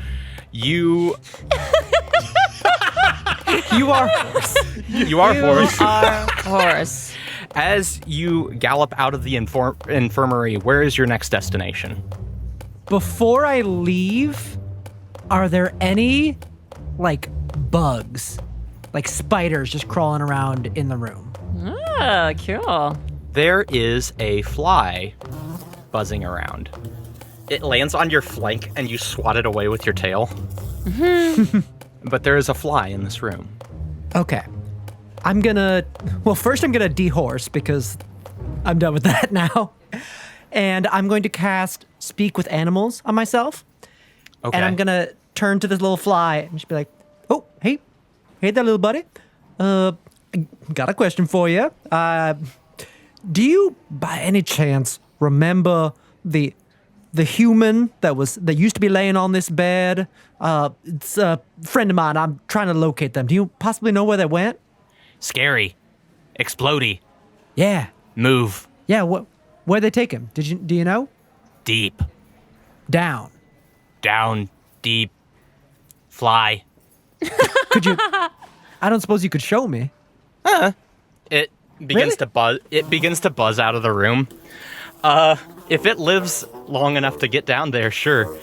You You are horse. you are hoarse. Our horse. As you gallop out of the infirmary, where is your next destination? Before I leave, are there any, like, bugs? Like spiders just crawling around in the room? Oh, cool. There is a fly buzzing around. It lands on your flank and you swat it away with your tail. But there is a fly in this room. Okay. First I'm gonna dehorse because I'm done with that now. And I'm going to cast Speak with Animals on myself. Okay. And I'm gonna turn to this little fly and just be like, oh, hey there, little buddy. I got a question for you. Do you, by any chance, remember the human that used to be laying on this bed? It's a friend of mine. I'm trying to locate them. Do you possibly know where they went? Scary. Explodey. Yeah. Move. Yeah. Where'd they take him? Do you know? Deep. Down. Down. Deep. Fly. Could you? I don't suppose you could show me. It begins to buzz. It begins to buzz out of the room. If it lives long enough to get down there, sure.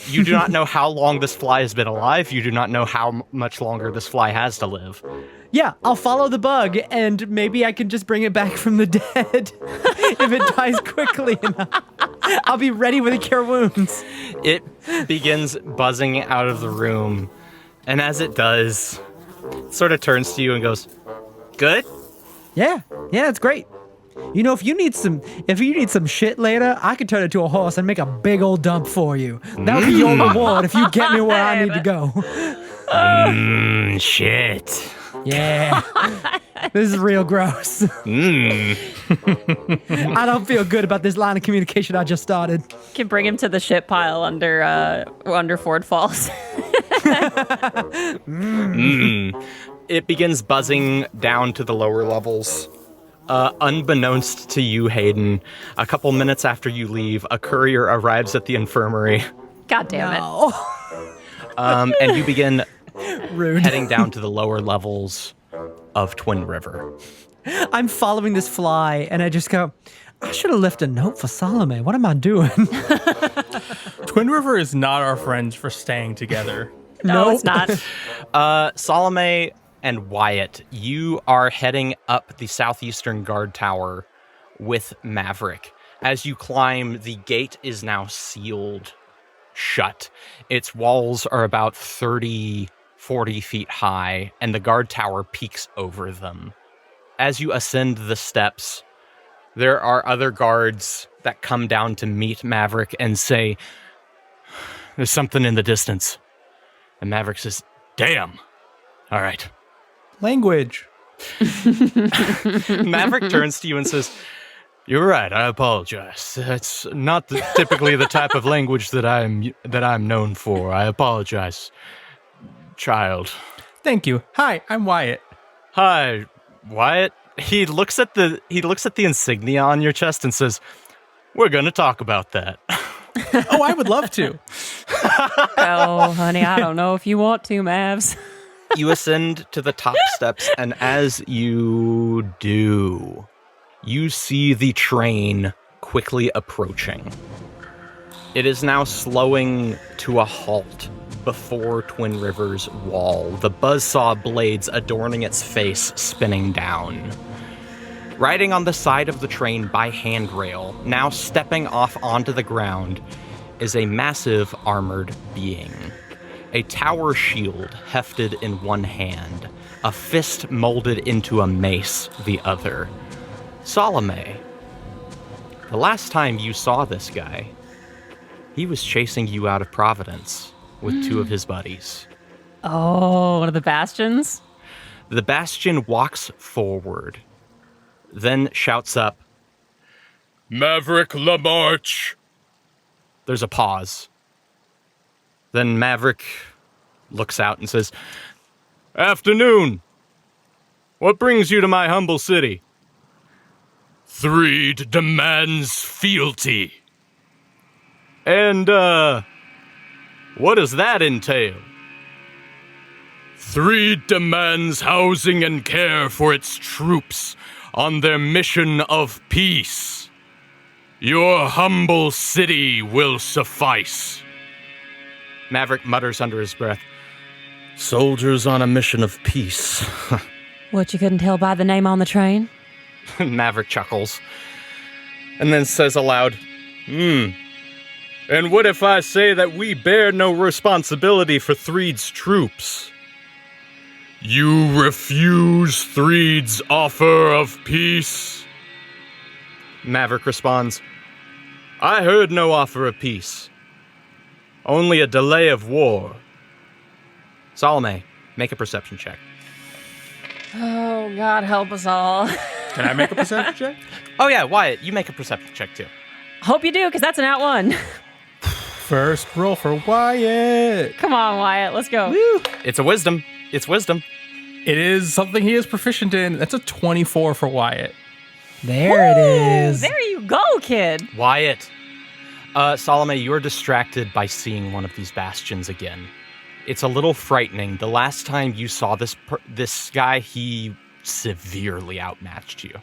You do not know how long this fly has been alive. You do not know how much longer this fly has to live. Yeah, I'll follow the bug, and maybe I can just bring it back from the dead if it dies quickly enough. I'll be ready with a cure wounds. It begins buzzing out of the room, and as it does, it sort of turns to you and goes, "Good." Yeah, it's great. You know, if you need some shit later, I could turn it to a horse and make a big old dump for you. That'll be your reward if you get me where I need to go. Shit. Yeah. This is real gross. I don't feel good about this line of communication I just started. Can bring him to the shit pile under Ford Falls. It begins buzzing down to the lower levels. Unbeknownst to you, Hayden, a couple minutes after you leave, a courier arrives at the infirmary. God damn it. And you begin Rude. heading down to the lower levels of Twin River. I'm following this fly, and I just go, I should have left a note for Salome. What am I doing? Twin River is not our friends for staying together. No, it's not. Salome and Wyatt, you are heading up the southeastern guard tower with Maverick. As you climb, the gate is now sealed shut. Its walls are about 30, 40 feet high, and the guard tower peeks over them. As you ascend the steps, there are other guards that come down to meet Maverick and say, "There's something in the distance." And Maverick says, "Damn. All right." Language. Maverick turns to you and says, "You're right. I apologize. That's not typically the type of language that I'm known for. I apologize, child." Thank you. Hi, I'm Wyatt. Hi, Wyatt. He looks at the insignia on your chest and says, "We're going to talk about that." Oh, I would love to. Oh, honey, I don't know if you want to, Mavs. You ascend to the top steps, and as you do, you see the train quickly approaching. It is now slowing to a halt before Twin River's wall, the buzzsaw blades adorning its face spinning down. Riding on the side of the train by handrail, now stepping off onto the ground, is a massive armored being. A tower shield hefted in one hand, a fist molded into a mace the other. Salome, the last time you saw this guy, he was chasing you out of Providence with two of his buddies. Oh, one of the bastions? The Bastion walks forward, then shouts up, "Maverick LaMarche!" There's a pause. Then Maverick looks out and says, "Afternoon. What brings you to my humble city?" "Threed demands fealty." "And, what does that entail?" "Threed demands housing and care for its troops on their mission of peace. Your humble city will suffice." Maverick mutters under his breath, "Soldiers on a mission of peace." What, you couldn't tell by the name on the train? Maverick chuckles, and then says aloud, "And what if I say that we bear no responsibility for Threed's troops?" "You refuse Threed's offer of peace?" Maverick responds, "I heard no offer of peace. Only a delay of war." Salome, make a perception check. Oh, God help us all. Can I make a perception check? Oh yeah, Wyatt, you make a perception check too. Hope you do, because that's an out one. First roll for Wyatt. Come on, Wyatt, let's go. It's a wisdom. It's wisdom. It is something he is proficient in. That's a 24 for Wyatt. There it is. There you go, kid. Wyatt. Salome, you're distracted by seeing one of these bastions again. It's a little frightening. The last time you saw this guy, he severely outmatched you.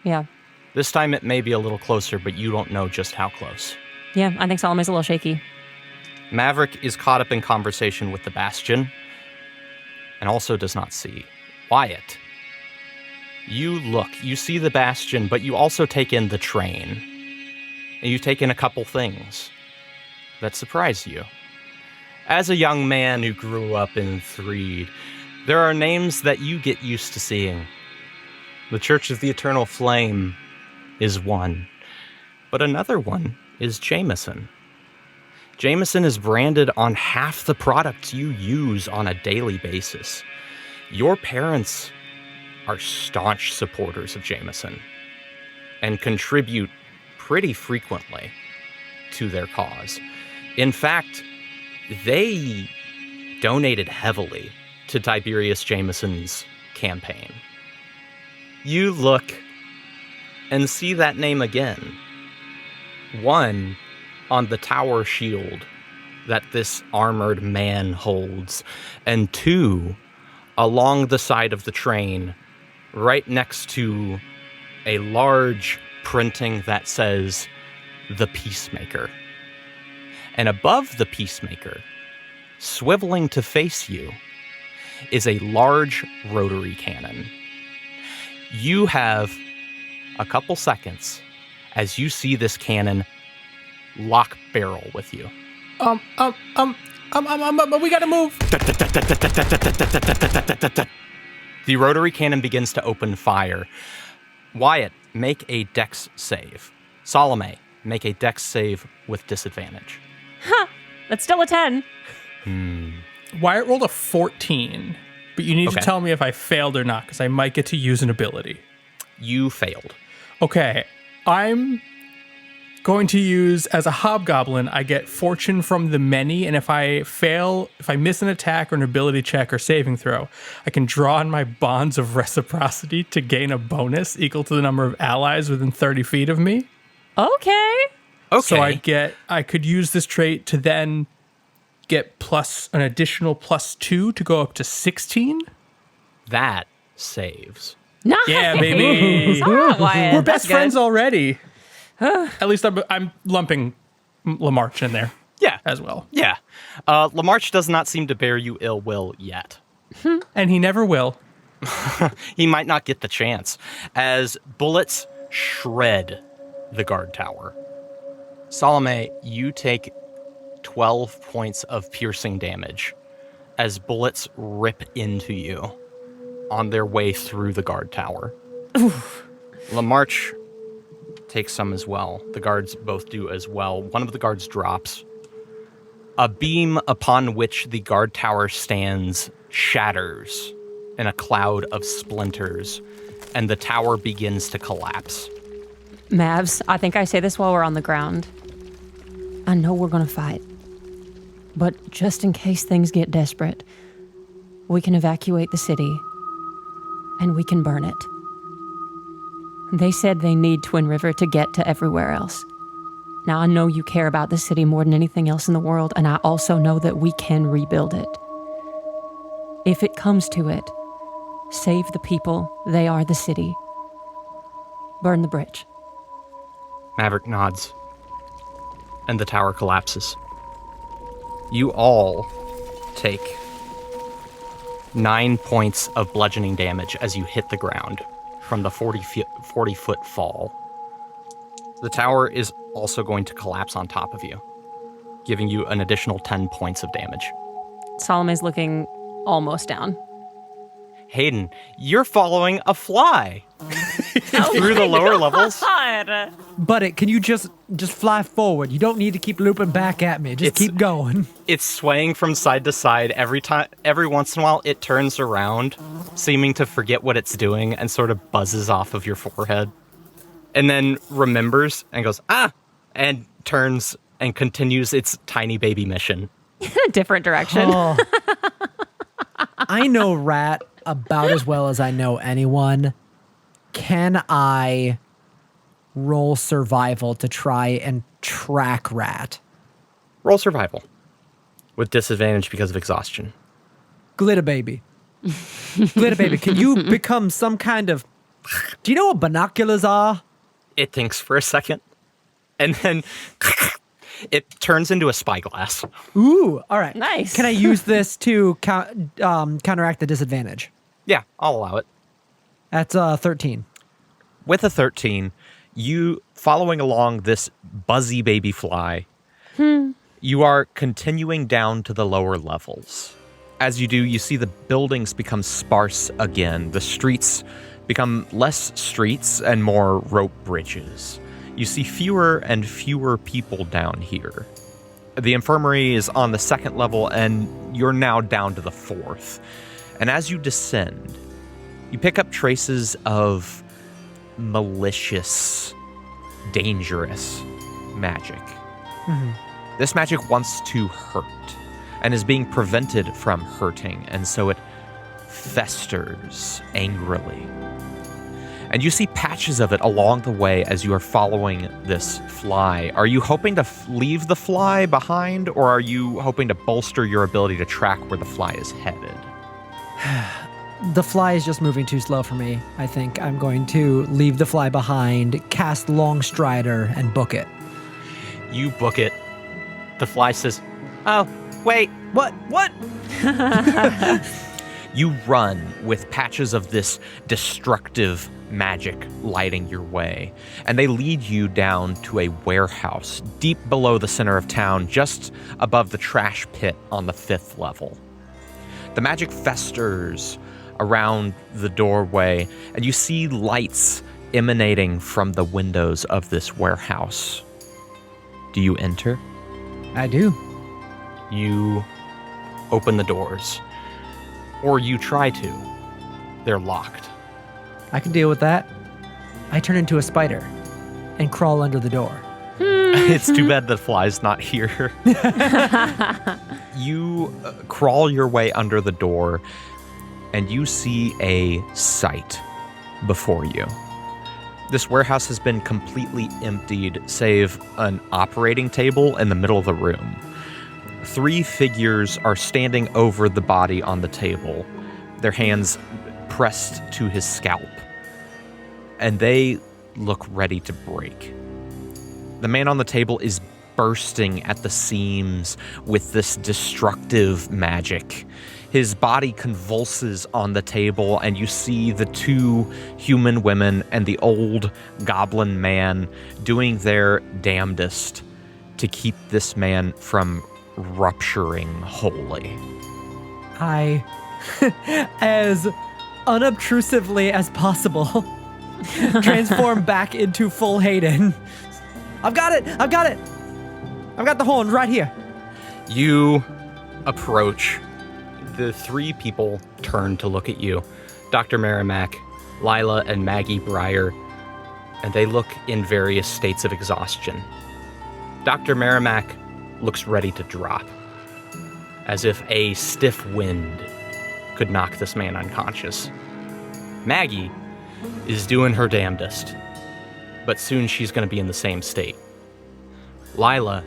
Yeah. This time it may be a little closer, but you don't know just how close. Yeah, I think Salome's a little shaky. Maverick is caught up in conversation with the bastion and also does not see Wyatt. You look, you see the bastion, but you also take in the train. And you take in a couple things that surprise you. As a young man who grew up in Threed, there are names that you get used to seeing. The Church of the Eternal Flame is one, but another one is Jameson. Jameson is branded on half the products you use on a daily basis. Your parents are staunch supporters of Jameson and contribute pretty frequently to their cause. In fact, they donated heavily to Tiberius Jameson's campaign. You look and see that name again. One on the tower shield that this armored man holds, and two along the side of the train, right next to a large printing that says, "The Peacemaker." And above the Peacemaker, swiveling to face you, is a large rotary cannon. You have a couple seconds as you see this cannon lock barrel with you. We gotta move. The rotary cannon begins to open fire. Wyatt, make a dex save. Salome, make a dex save with disadvantage. That's still a 10. Wyatt rolled a 14, but you need to Okay. tell me if I failed or not, because I might get to use an ability. You failed. Okay, I'm going to use, as a hobgoblin, I get fortune from the many, and if I miss an attack or an ability check or saving throw, I can draw on my bonds of reciprocity to gain a bonus equal to the number of allies within 30 feet of me. Okay. Okay. So I could use this trait to then get an additional +2 to go up to 16. That saves. Nice. Yeah, baby. All right, Wyatt, We're that's best good. friends already. At least I'm lumping Lamarche in there Yeah. as well. Yeah. Lamarche does not seem to bear you ill will yet. And he never will. He might not get the chance as bullets shred the guard tower. Salome, you take 12 points of piercing damage as bullets rip into you on their way through the guard tower. Lamarche takes some as well. The guards both do as well. One of the guards drops. A beam upon which the guard tower stands shatters in a cloud of splinters, and the tower begins to collapse. Mavs, I think I say this while we're on the ground. I know we're going to fight, But just in case things get desperate, we can evacuate the city, and we can burn it. They said they need Twin River to get to everywhere else. Now, I know you care about the city more than anything else in the world, and I also know that we can rebuild it. If it comes to it, save the people. They are the city. Burn the bridge. Maverick nods, and the tower collapses. You all take 9 points of bludgeoning damage as you hit the ground from the 40-foot fall. The tower is also going to collapse on top of you, giving you an additional 10 points of damage. Salome's looking almost down. Hayden, you're following a fly through the lower levels. But can you just fly forward? You don't need to keep looping back at me. Just keep going. It's swaying from side to side every once in a while. It turns around, seeming to forget what it's doing, and sort of buzzes off of your forehead. And then remembers and goes, and turns and continues its tiny baby mission. In a different direction. Oh. I know Rat about as well as I know anyone. Can I roll survival to try and track Rat? Roll survival. With disadvantage because of exhaustion. Glitter baby. Glitter baby, can you become some kind of... Do you know what binoculars are? It thinks for a second. And then it turns into a spyglass. Ooh, all right. Nice. Can I use this to counteract the disadvantage? Yeah, I'll allow it. That's 13. With a 13, you following along this buzzy baby fly, you are continuing down to the lower levels. As you do, you see the buildings become sparse again. The streets become less streets and more rope bridges. You see fewer and fewer people down here. The infirmary is on the 2nd level, and you're now down to the 4th. And as you descend, you pick up traces of malicious, dangerous magic. Mm-hmm. This magic wants to hurt and is being prevented from hurting, and so it festers angrily. And you see patches of it along the way as you are following this fly. Are you hoping to leave the fly behind, or are you hoping to bolster your ability to track where the fly is headed? The fly is just moving too slow for me. I think I'm going to leave the fly behind, cast Long Strider, and book it. You book it. The fly says, "Oh, wait, What? You run with patches of this destructive magic lighting your way, and they lead you down to a warehouse deep below the center of town, just above the trash pit on the 5th level. The magic festers around the doorway, and you see lights emanating from the windows of this warehouse. Do you enter? I do. You open the doors. Or you try to. They're locked. I can deal with that. I turn into a spider and crawl under the door. It's too bad the fly's not here. You crawl your way under the door, and you see a sight before you. This warehouse has been completely emptied, save an operating table in the middle of the room. 3 figures are standing over the body on the table, their hands pressed to his scalp, and they look ready to break. The man on the table is bursting at the seams with this destructive magic. His body convulses on the table, and you see the 2 human women and the old goblin man doing their damnedest to keep this man from rupturing wholly. I, as unobtrusively as possible, transform back into full Hayden. I've got it! I've got the horn right here. You approach. The 3 people turn to look at you. Dr. Merrimack, Lila, and Maggie Breyer, and they look in various states of exhaustion. Dr. Merrimack looks ready to drop. as if a stiff wind could knock this man unconscious. Maggie is doing her damnedest, but soon she's going to be in the same state. Lila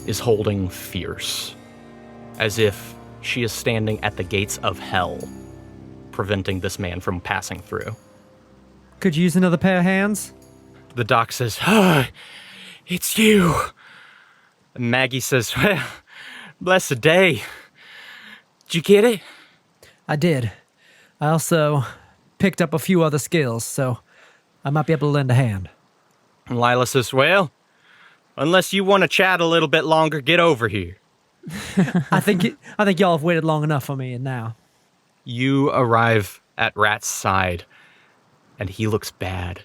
is holding fierce, as if she is standing at the gates of hell, preventing this man from passing through. Could you use another pair of hands? The doc says, it's you. And Maggie says, well, bless the day. Did you get it? I did. I also picked up a few other skills, so I might be able to lend a hand. And Lila says, well, unless you want to chat a little bit longer, get over here. I think y'all have waited long enough for me, and now. You arrive at Rat's side, and he looks bad.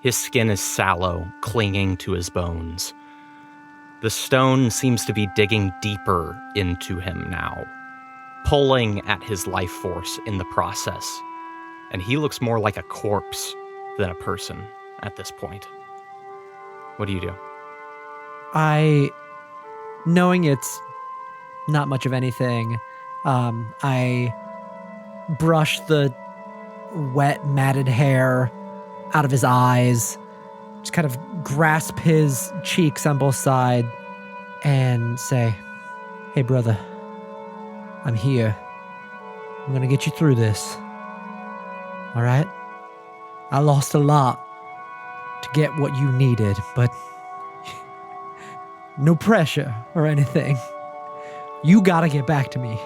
His skin is sallow, clinging to his bones. The stone seems to be digging deeper into him now, pulling at his life force in the process. And he looks more like a corpse than a person at this point. What do you do? Knowing it's not much of anything, I brush the wet, matted hair out of his eyes, just kind of grasp his cheeks on both sides, and say, hey, brother, I'm here. I'm gonna get you through this. All right? I lost a lot to get what you needed, but no pressure or anything. You gotta get back to me.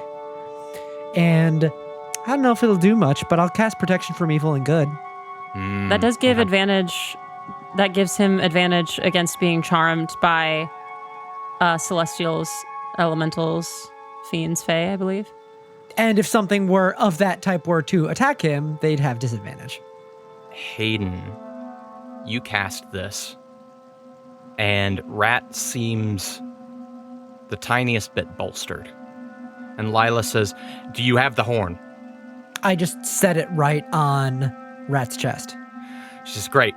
And I don't know if it'll do much, but I'll cast protection from evil and good. That does give advantage. That gives him advantage against being charmed by celestials, elementals, fiends, fae, I believe. And if something were of that type were to attack him, they'd have disadvantage. Hayden, you cast this, and Rat seems the tiniest bit bolstered. And Lila says, do you have the horn? I just set it right on Rat's chest. She says, great.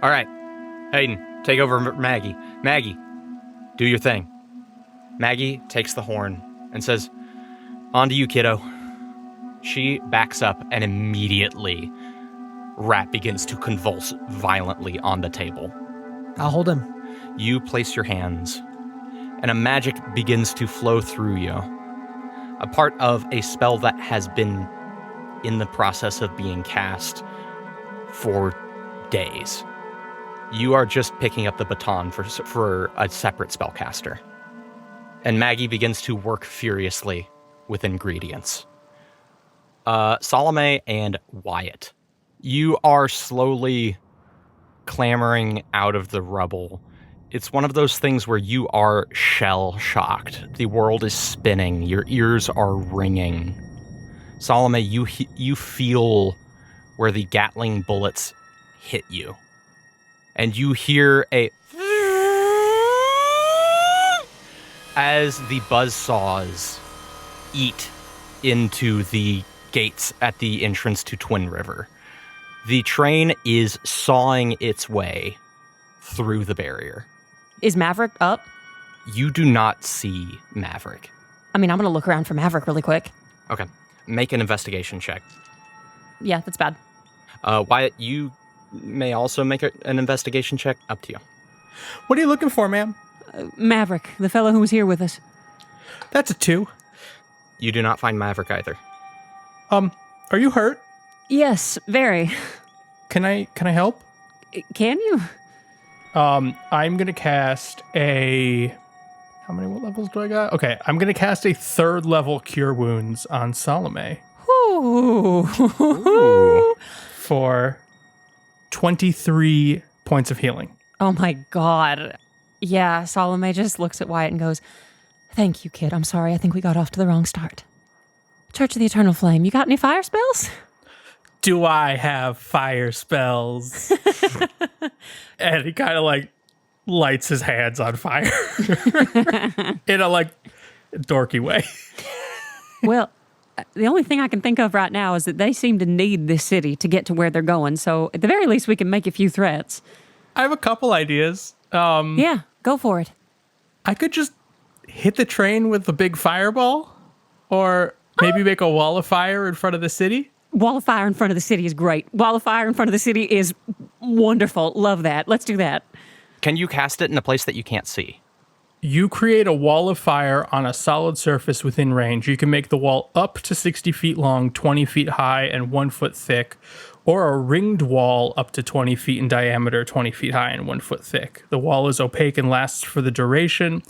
All right, Hayden, take over Maggie. Maggie, do your thing. Maggie takes the horn and says, on to you, kiddo. She backs up, and immediately Rat begins to convulse violently on the table. I'll hold him. You place your hands, and a magic begins to flow through you. A part of a spell that has been in the process of being cast for days. You are just picking up the baton for a separate spellcaster. And Maggie begins to work furiously with ingredients. Salome and Wyatt, you are slowly clambering out of the rubble. It's one of those things where you are shell-shocked. The world is spinning. Your ears are ringing. Salome, you feel where the Gatling bullets hit you. And you hear as the buzzsaws eat into the gates at the entrance to Twin River. The train is sawing its way through the barrier. Is Maverick up? You do not see Maverick. I mean, I'm going to look around for Maverick really quick. Okay. Make an investigation check. Yeah, that's bad. Wyatt, you may also make an investigation check. Up to you. What are you looking for, ma'am? Maverick, the fellow who was here with us. That's a 2. You do not find Maverick either. Are you hurt? Yes, very. Can I help? Can you? I'm gonna cast what levels do I got? Okay, I'm gonna cast a 3rd level Cure Wounds on Salome. Ooh. For 23 points of healing. Oh my god. Yeah, Salome just looks at Wyatt and goes, thank you, kid. I'm sorry. I think we got off to the wrong start. Church of the Eternal Flame, you got any fire spells? Do I have fire spells? And he kind of lights his hands on fire in a dorky way. Well, the only thing I can think of right now is that they seem to need this city to get to where they're going. So at the very least, we can make a few threats. I have a couple ideas. Yeah, go for it. I could just hit the train with a big fireball? Or maybe make a wall of fire in front of the city? Wall of fire in front of the city is great. Wall of fire in front of the city is wonderful. Love that. Let's do that. Can you cast it in a place that you can't see? You create a wall of fire on a solid surface within range. You can make the wall up to 60 feet long, 20 feet high, and 1 foot thick, or a ringed wall up to 20 feet in diameter, 20 feet high, and 1 foot thick. The wall is opaque and lasts for the duration.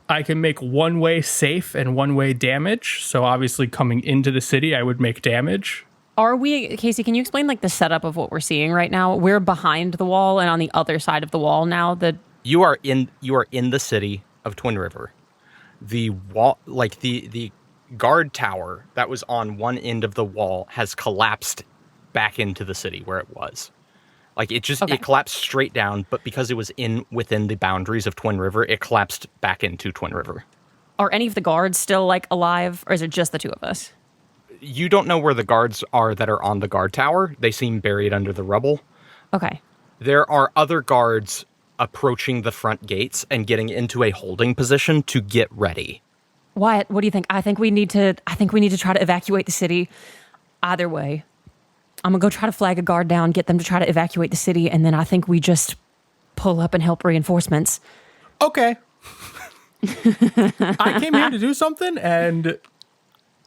I can make one-way safe and one-way damage. So obviously coming into the city, I would make damage. Are we, Casey, can you explain like the setup of what we're seeing right now? We're behind the wall and on the other side of the wall now. You are in the city of Twin River. The wall, like the guard tower that was on one end of the wall has collapsed back into the city where it was. Like it collapsed straight down, but because it was within the boundaries of Twin River, it collapsed back into Twin River. Are any of the guards still like alive, or is it just the two of us? You don't know where the guards are that are on the guard tower. They seem buried under the rubble. Okay. There are other guards approaching the front gates and getting into a holding position to get ready. Wyatt, what do you think? I think we need to try to evacuate the city. Either way. I'm going to go try to flag a guard down, get them to try to evacuate the city, and then I think we just pull up and help reinforcements. Okay. I came here to do something, and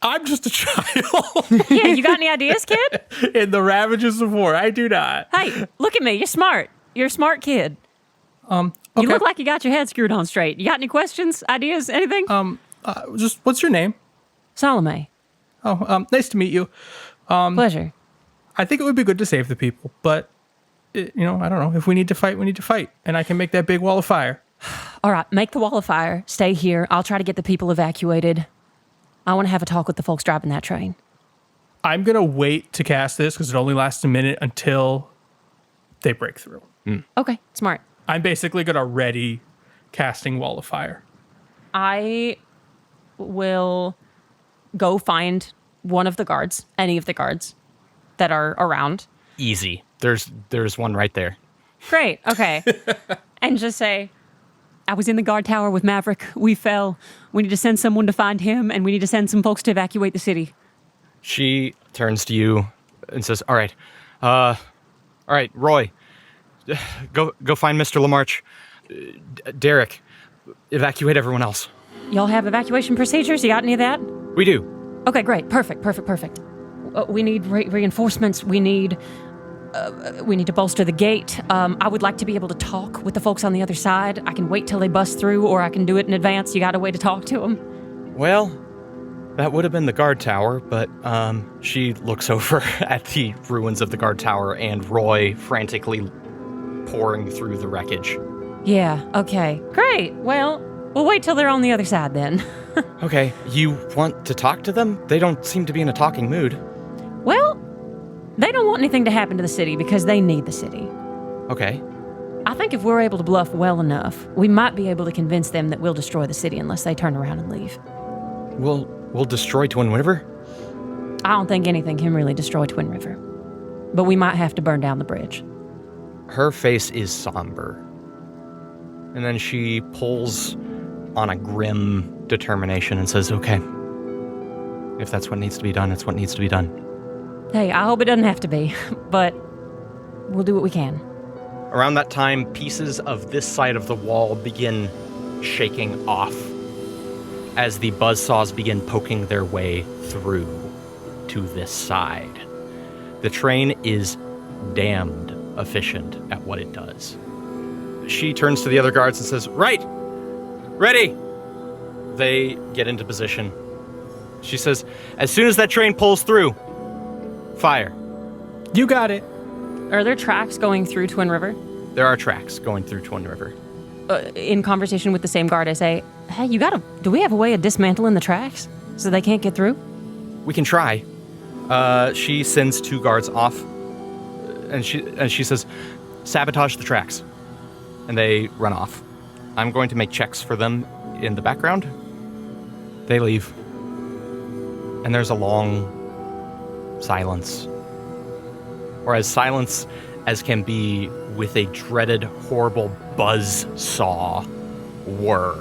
I'm just a child. Yeah, you got any ideas, kid? In the ravages of war, I do not. Hey, look at me. You're smart. You're a smart kid. Okay. You look like you got your head screwed on straight. You got any questions, ideas, anything? Just what's your name? Salome. Oh, nice to meet you. Pleasure. I think it would be good to save the people, but I don't know. If we need to fight, we need to fight, and I can make that big wall of fire. All right, make the wall of fire. Stay here. I'll try to get the people evacuated. I want to have a talk with the folks driving that train. I'm gonna wait to cast this because it only lasts a minute until they break through. Okay, smart. I'm basically gonna ready casting wall of fire. I will go find one of the guards, any of the guards that are around. Easy. There's one right there. Great. Okay. And just say, I was in the guard tower with Maverick. We fell. We need to send someone to find him, and we need to send some folks to evacuate the city. She turns to you and says, all right, Roy, go find Mr. LaMarche. Derek, evacuate everyone else. Y'all have evacuation procedures? You got any of that? We do. Okay, great. Perfect. We need reinforcements. We need to bolster the gate. I would like to be able to talk with the folks on the other side. I can wait till they bust through, or I can do it in advance. You got a way to talk to them? Well, that would have been the guard tower, but she looks over at the ruins of the guard tower and Roy frantically pouring through the wreckage. Yeah, okay. Great. Well, we'll wait till they're on the other side then. Okay, you want to talk to them? They don't seem to be in a talking mood. Well, they don't want anything to happen to the city because they need the city. Okay. I think if we're able to bluff well enough, we might be able to convince them that we'll destroy the city unless they turn around and leave. We'll destroy Twin River? I don't think anything can really destroy Twin River. But we might have to burn down the bridge. Her face is somber. And then she pulls on a grim determination and says, okay, if that's what needs to be done, it's what needs to be done. Hey, I hope it doesn't have to be, but we'll do what we can. Around that time, pieces of this side of the wall begin shaking off as the buzzsaws begin poking their way through to this side. The train is damned efficient at what it does. She turns to the other guards and says, right, ready. They get into position. She says, as soon as that train pulls through, fire. You got it. Are there tracks going through Twin River? There are tracks going through Twin River. In conversation with the same guard, I say, hey, do we have a way of dismantling the tracks so they can't get through? We can try. She sends 2 guards off, and she says, sabotage the tracks. And they run off. I'm going to make checks for them in the background. They leave. And there's a long silence. Or as silence as can be with a dreaded, horrible buzz saw whir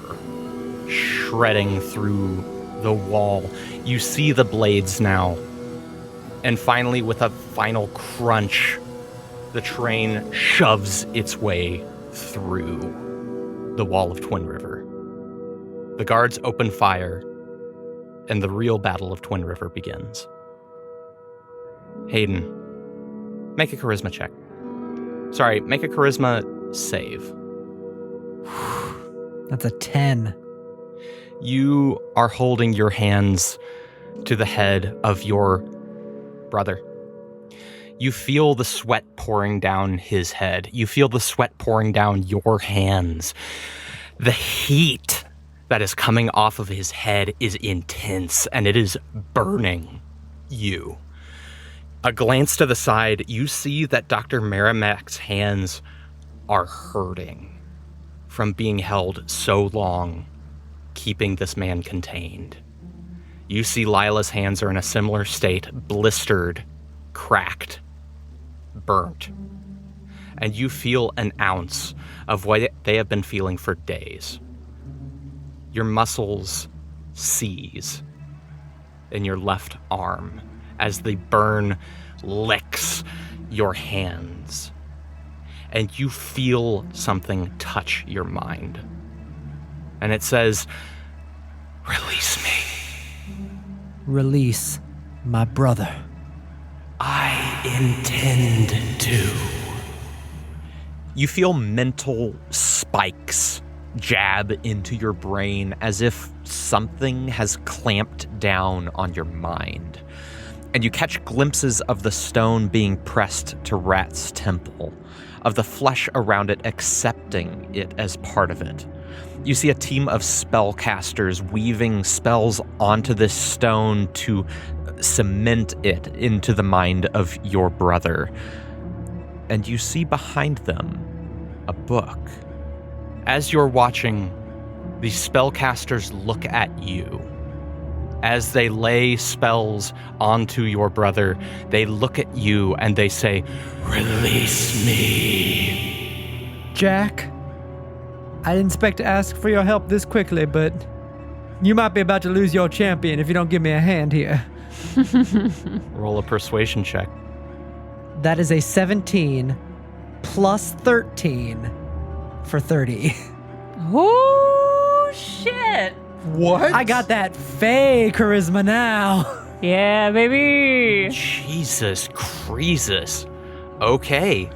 shredding through the wall. You see the blades now. And finally, with a final crunch, the train shoves its way through the wall of Twin River. The guards open fire, and the real battle of Twin River begins. Hayden, make a charisma check. Sorry, make a charisma save. That's a 10. You are holding your hands to the head of your brother. You feel the sweat pouring down his head. You feel the sweat pouring down your hands. The heat that is coming off of his head is intense, and it is burning you. A glance to the side, you see that Dr. Merrimack's hands are hurting from being held so long, keeping this man contained. You see Lila's hands are in a similar state, blistered, cracked, burnt. And you feel an ounce of what they have been feeling for days. Your muscles seize in your left arm as the burn licks your hands. And you feel something touch your mind. And it says, "Release me." Release my brother. I intend to. You feel mental spikes jab into your brain as if something has clamped down on your mind. And you catch glimpses of the stone being pressed to Rat's temple, of the flesh around it accepting it as part of it. You see a team of spellcasters weaving spells onto this stone to cement it into the mind of your brother. And you see behind them a book. As you're watching, the spellcasters look at you. As they lay spells onto your brother, they look at you and they say, "Release me." Jack, I didn't expect to ask for your help this quickly, but you might be about to lose your champion if you don't give me a hand here. Roll a persuasion check. That is a 17 plus 13 for 30. Oh, shit. What? I got that fey charisma now. Yeah, baby. Jesus Creasus. Okay.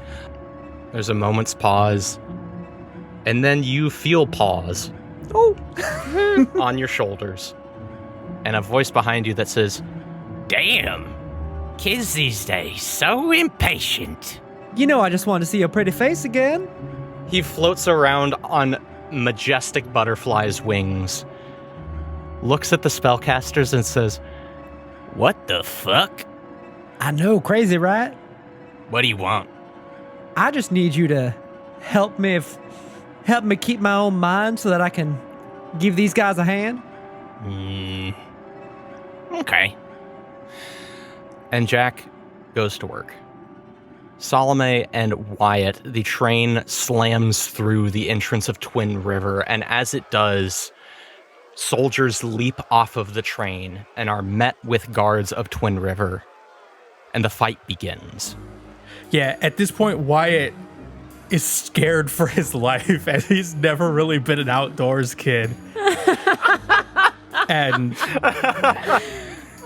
There's a moment's pause. And then you feel pause. Oh. On your shoulders. And a voice behind you that says, "Damn. Kids these days, so impatient." You know, I just want to see your pretty face again. He floats around on majestic butterfly's wings, looks at the spellcasters and says, "What the fuck? I know, crazy, right? What do you want?" I just need you to help me keep my own mind so that I can give these guys a hand. Okay. And Jack goes to work. Salome and Wyatt, the train slams through the entrance of Twin River, and as it does, soldiers leap off of the train and are met with guards of Twin River, and the fight begins. Yeah, at this point, Wyatt is scared for his life, and he's never really been an outdoors kid. And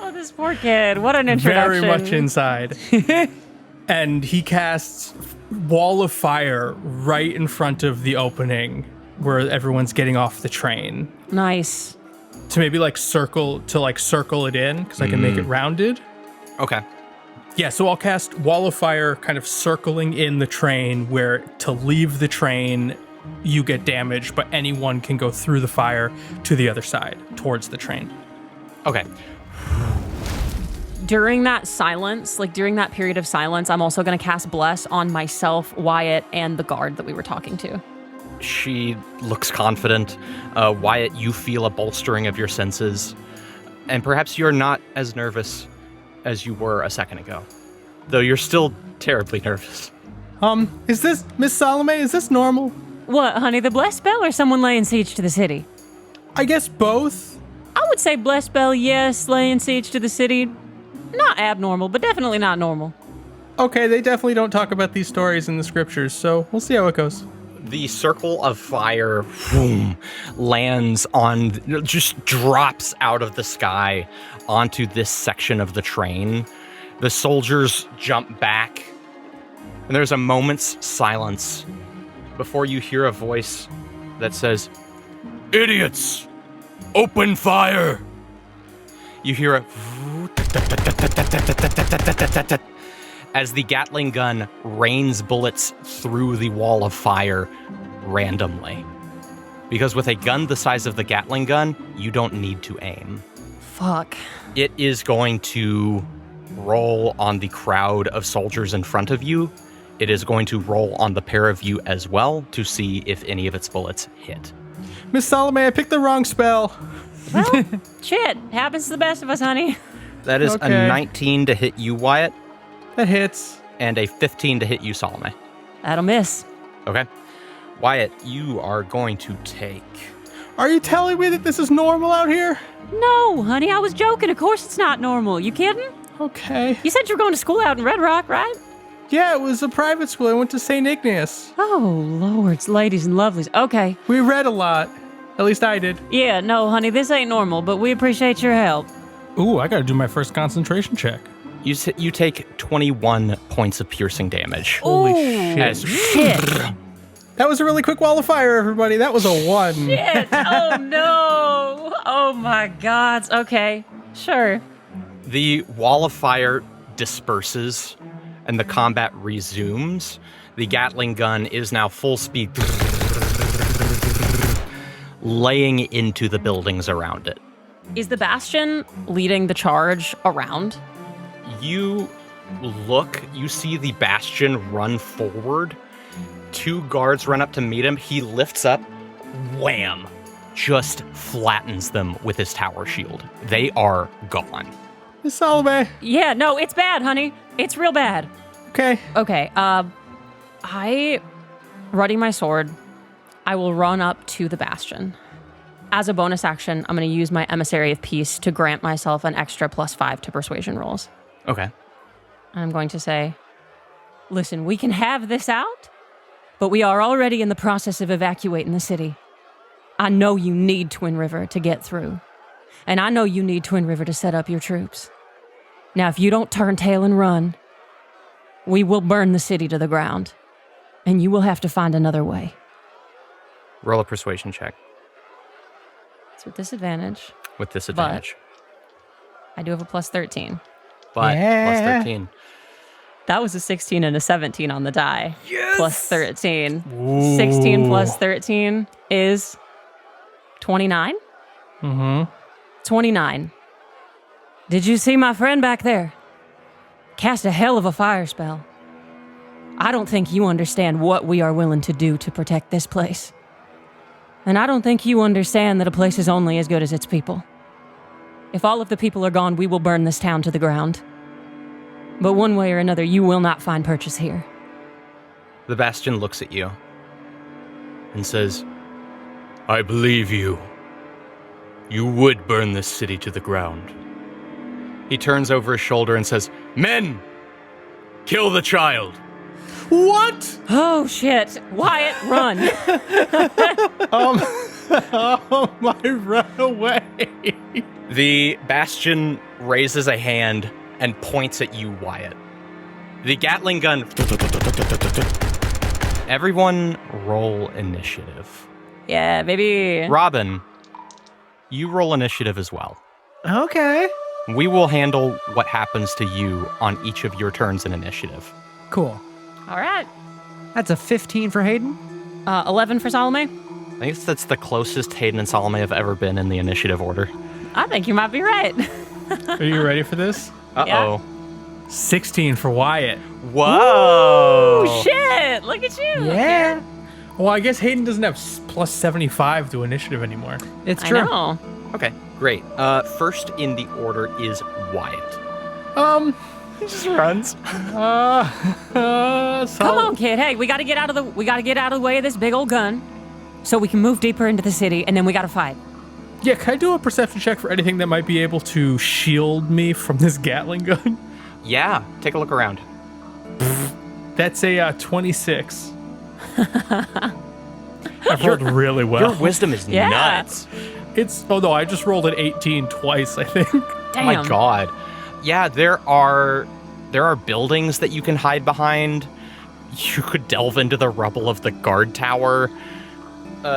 Oh, this poor kid. What an introduction. very much inside. And he casts wall of fire right in front of the opening where everyone's getting off the train Nice. to maybe circle it in because I can make it rounded. Okay. Yeah, so I'll cast wall of fire kind of circling in the train where to leave the train you get damaged, but anyone can go through the fire to the other side towards the train. Okay. During that silence, during that period of silence, I'm also going to cast Bless on myself, Wyatt, and the guard that we were talking to. She looks confident. Wyatt, you feel a bolstering of your senses. And perhaps you're not as nervous as you were a second ago. Though you're still terribly nervous. Is this, Miss Salome, is this normal? What, honey, the Bless spell or someone laying siege to the city? I guess both. I would say blessed spell, yes. Laying siege to the city, not abnormal, but definitely not normal. Okay, they definitely don't talk about these stories in the scriptures, so we'll see how it goes. The circle of fire lands on, just drops out of the sky onto this section of the train. The soldiers jump back, and there's a moment's silence before you hear a voice that says, "Idiots! Open fire!" You hear a as the Gatling gun rains bullets through the wall of fire randomly. Because with a gun the size of the Gatling gun, you don't need to aim. Fuck. It is going to roll on the crowd of soldiers in front of you. It is going to roll on the pair of you as well to see if any of its bullets hit. Miss Salome, I picked the wrong spell. Well, shit. Happens to the best of us, honey. That is Okay. a 19 to hit you, Wyatt, That hits. and a 15 to hit you, Salome. That'll miss. Okay. Wyatt, you are going to take... Are you telling me that this is normal out here? No, honey, I was joking. Of course it's not normal. You kidding? Okay. You said you were going to school out in Red Rock, right? Yeah, it was a private school. I went to St. Ignace. Oh, lords, ladies, and lovelies. Okay. We read a lot. At least I did. Yeah, no, honey, this ain't normal, but we appreciate your help. Ooh, I gotta do my first concentration check. You take 21 points of piercing damage. Holy Ooh, shit. As Shit. That was a really quick wall of fire, everybody. That was a 1. Shit. Oh, no. Oh, my God. Okay. Sure. the wall of fire disperses and the combat resumes, the Gatling gun is now full speed, laying into the buildings around it. Is the Bastion leading the charge around? You look, you see the Bastion run forward. 2 guards run up to meet him. He lifts up, wham, just flattens them with his tower shield. They are gone. Miss Salome. Yeah, no, it's bad, honey. It's real bad. Okay. Okay, ready my sword. I will run up to the Bastion. As a bonus action, I'm going to use my Emissary of Peace to grant myself an extra +5 to persuasion rolls. Okay. I'm going to say, listen, we can have this out, but we are already in the process of evacuating the city. I know you need Twin River to get through, and I know you need Twin River to set up your troops. Now, if you don't turn tail and run, we will burn the city to the ground, and you will have to find another way. Roll a persuasion check It's with disadvantage. with disadvantage. I do have a +13. But Yeah. plus 13. That was a 16 and a 17 on the die. Yes! +13. 16 plus 13 is 29? Mm-hmm. 29. Did you see my friend back there? Cast a hell of a fire spell. I don't think you understand what we are willing to do to protect this place. And I don't think you understand that a place is only as good as its people. If all of the people are gone, we will burn this town to the ground. But one way or another, you will not find purchase here. The Bastion looks at you and says, I believe you. You would burn this city to the ground. He turns over his shoulder and says, Men! Kill the child! What? Oh, shit. Wyatt, run. Oh my, run away. The Bastion raises a hand and points at you, Wyatt. The Gatling gun... Everyone roll initiative. Yeah, baby. Robin, you roll initiative as well. Okay. We will handle what happens to you on each of your turns in initiative. Cool. All right. That's a 15 for Hayden. 11 for Salome. I think that's the closest Hayden and Salome have ever been in the initiative order. I think you might be right. Are you ready for this? Uh-oh. 16 for Wyatt. Whoa! Oh, shit. Look at you. Yeah. Well, I guess Hayden doesn't have plus 75 to initiative anymore. It's I true. know. Okay, great. First in the order is Wyatt. He just runs. Come on, kid. Hey, we gotta get out of the way of this big old gun, so we can move deeper into the city, and then we gotta fight. Yeah, can I do a perception check for anything that might be able to shield me from this Gatling gun? Yeah, take a look around. That's a 26. I've rolled really well. Your wisdom is Yeah. nuts. Oh no, I just rolled an 18 twice, I think. Damn. Oh my god. Yeah, there are buildings that you can hide behind. You could delve into the rubble of the guard tower.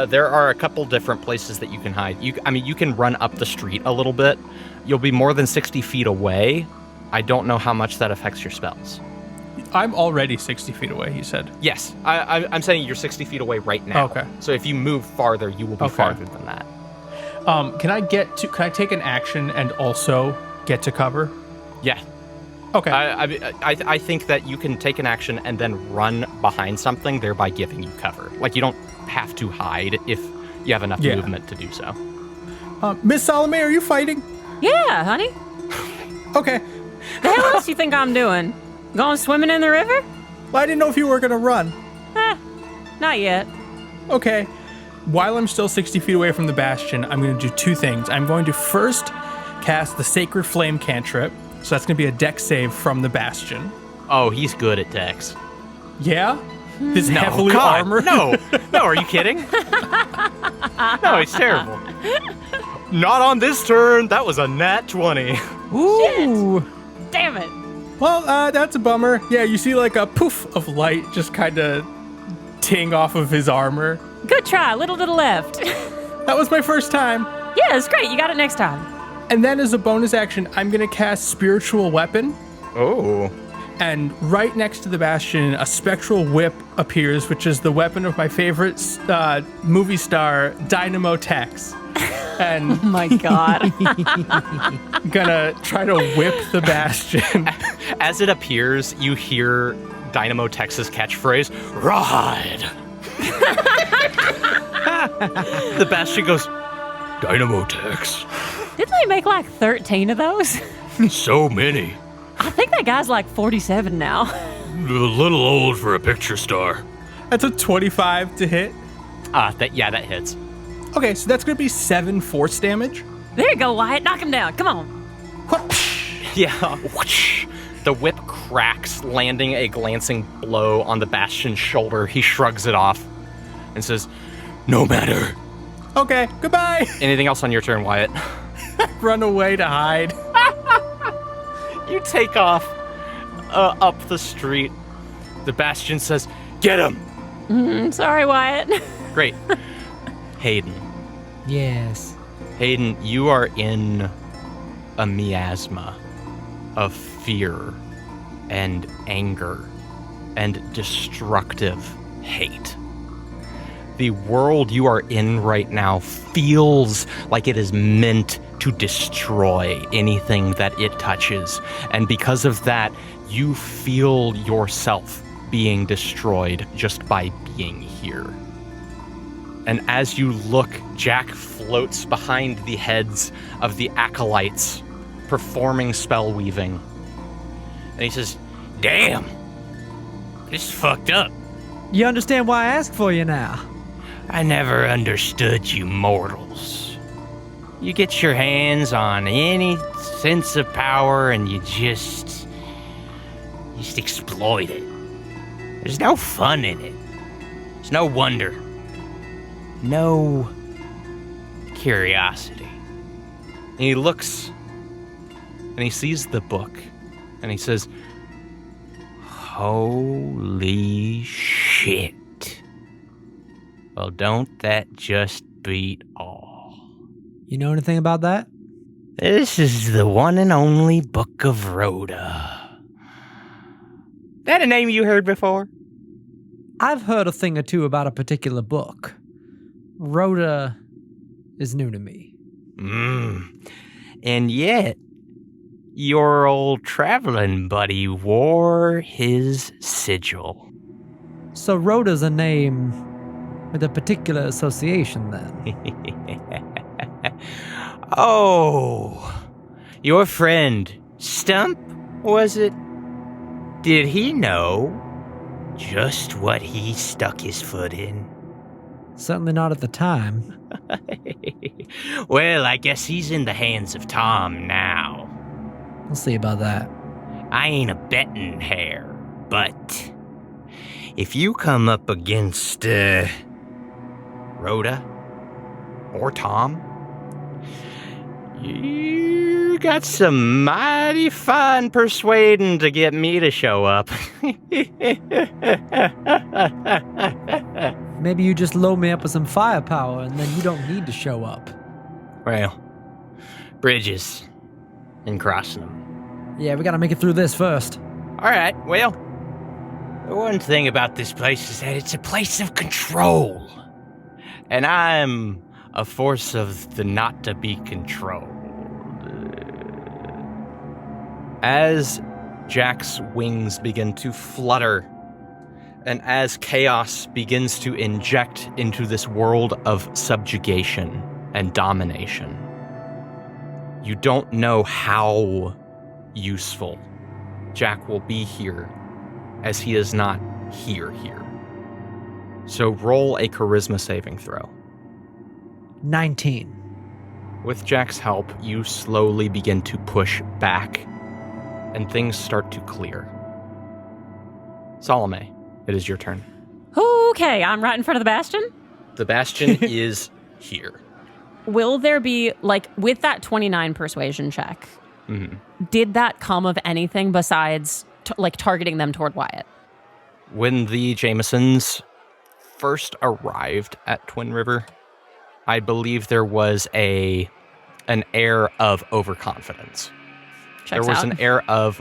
There are a couple different places that you can hide. You can run up the street a little bit. You'll be more than 60 feet away. I don't know how much that affects your spells. I'm already 60 feet away, you said. Yes, I'm saying you're 60 feet away right now. Okay. So if you move farther, you will be Okay. farther than that. Can I take an action and also get to cover? Yeah. Okay. I think that you can take an action and then run behind something, thereby giving you cover. Like, you don't have to hide if you have enough Yeah. movement to do so. Miss Salome, are you fighting? Yeah, honey. Okay. The hell else you think I'm doing? Going swimming in the river? Well, I didn't know if you were going to run. Not yet. Okay. While I'm still 60 feet away from the bastion, I'm going to do two things. I'm going to first cast the Sacred Flame cantrip. So that's going to be a dex save from the bastion. Oh, he's good at dex. Yeah? This No, heavily God, armored? No, are you kidding? No, it's terrible. Not on this turn. That was a nat 20. Ooh. Damn it. Well, that's a bummer. Yeah, you see like a poof of light just kind of ting off of his armor. Good try. Little to the left. That was my first time. Yeah, it's great. You got it next time. And then as a bonus action, I'm going to cast Spiritual Weapon. Oh. And right next to the bastion, a spectral whip appears, which is the weapon of my favorite movie star, Dynamo Tex. And Oh my God. I'm gonna try to whip the bastion. As it appears, you hear Dynamo Tex's catchphrase, "Rawhide." The bastion goes, "Dynamo Tex. Didn't they make like 13 of those? So many. I think that guy's like 47 now. A little old for a picture star." That's a 25 to hit. That hits. Okay, so that's gonna be 7 force damage. There you go, Wyatt. Knock him down. Come on. Yeah. Whoosh. The whip cracks, landing a glancing blow on the bastion's shoulder. He shrugs it off and says, "No matter." Okay, goodbye. Anything else on your turn, Wyatt? Run away to hide. You take off up the street. The bastion says, "Get him." Sorry, Wyatt. Great. Hayden. Yes. Hayden, you are in a miasma of fear and anger and destructive hate. The world you are in right now feels like it is meant to destroy anything that it touches. And because of that, you feel yourself being destroyed just by being here. And as you look, Jack floats behind the heads of the acolytes performing spell weaving. And he says, "Damn, this is fucked up. You understand why I asked for you now? I never understood you mortals. You get your hands on any sense of power and you just exploit it. There's no fun in it. There's no wonder. No curiosity." And he looks and he sees the book and he says, "Holy shit. Well, don't that just beat all? You know anything about that? This is the one and only Book of Rhoda. That a name you heard before?" I've heard a thing or two about a particular book. Rhoda is new to me. And yet, your old traveling buddy wore his sigil. So Rhoda's a name with a particular association then. Oh, your friend Stump, was it? Did he know just what he stuck his foot in? Certainly not at the time. Well, I guess he's in the hands of Tom now. We'll see about that. I ain't a betting hair, but if you come up against, Rhoda or Tom, you got some mighty fine persuading to get me to show up. Maybe you just load me up with some firepower and then you don't need to show up. Well, bridges and crossing them. Yeah, we gotta make it through this first. All right, well, the one thing about this place is that it's a place of control. And I'm a force of the not to be controlled. As Jack's wings begin to flutter, and as chaos begins to inject into this world of subjugation and domination, you don't know how useful Jack will be here, as he is not here. So roll a charisma saving throw. 19. With Jack's help, you slowly begin to push back, and things start to clear. Salome, it is your turn. Okay, I'm right in front of the bastion. The bastion is here. Will there be, like, with that 29 persuasion check, did that come of anything besides, targeting them toward Wyatt? When the Jamesons first arrived at Twin River, I believe there was an air of overconfidence. There was an air of,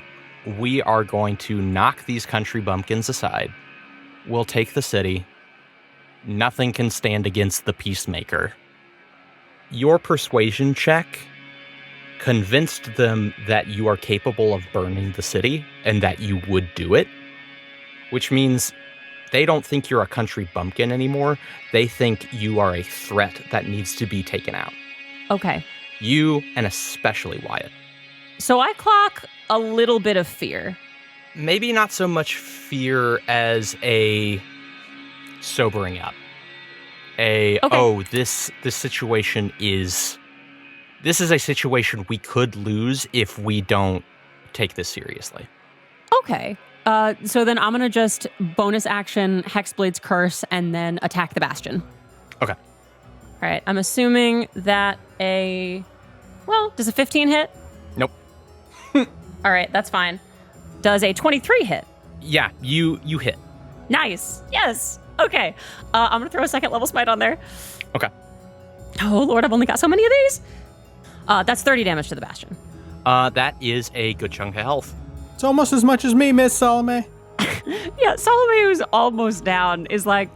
we are going to knock these country bumpkins aside. We'll take the city. Nothing can stand against the Peacemaker. Your persuasion check convinced them that you are capable of burning the city and that you would do it, which means they don't think you're a country bumpkin anymore. They think you are a threat that needs to be taken out. Okay. You, and especially Wyatt. So I clock a little bit of fear. Maybe not so much fear as a sobering up. This situation is... This is a situation we could lose if we don't take this seriously. Okay. So then I'm going to just bonus action Hexblade's Curse and then attack the Bastion. Okay. All right. I'm assuming that does a 15 hit? Nope. All right. That's fine. Does a 23 hit? Yeah, you hit. Nice. Yes. Okay. I'm going to throw a second level smite on there. Okay. Oh, Lord. I've only got so many of these. That's 30 damage to the Bastion. That is a good chunk of health. It's almost as much as me, Miss Salome. Yeah, Salome, who's almost down, is like,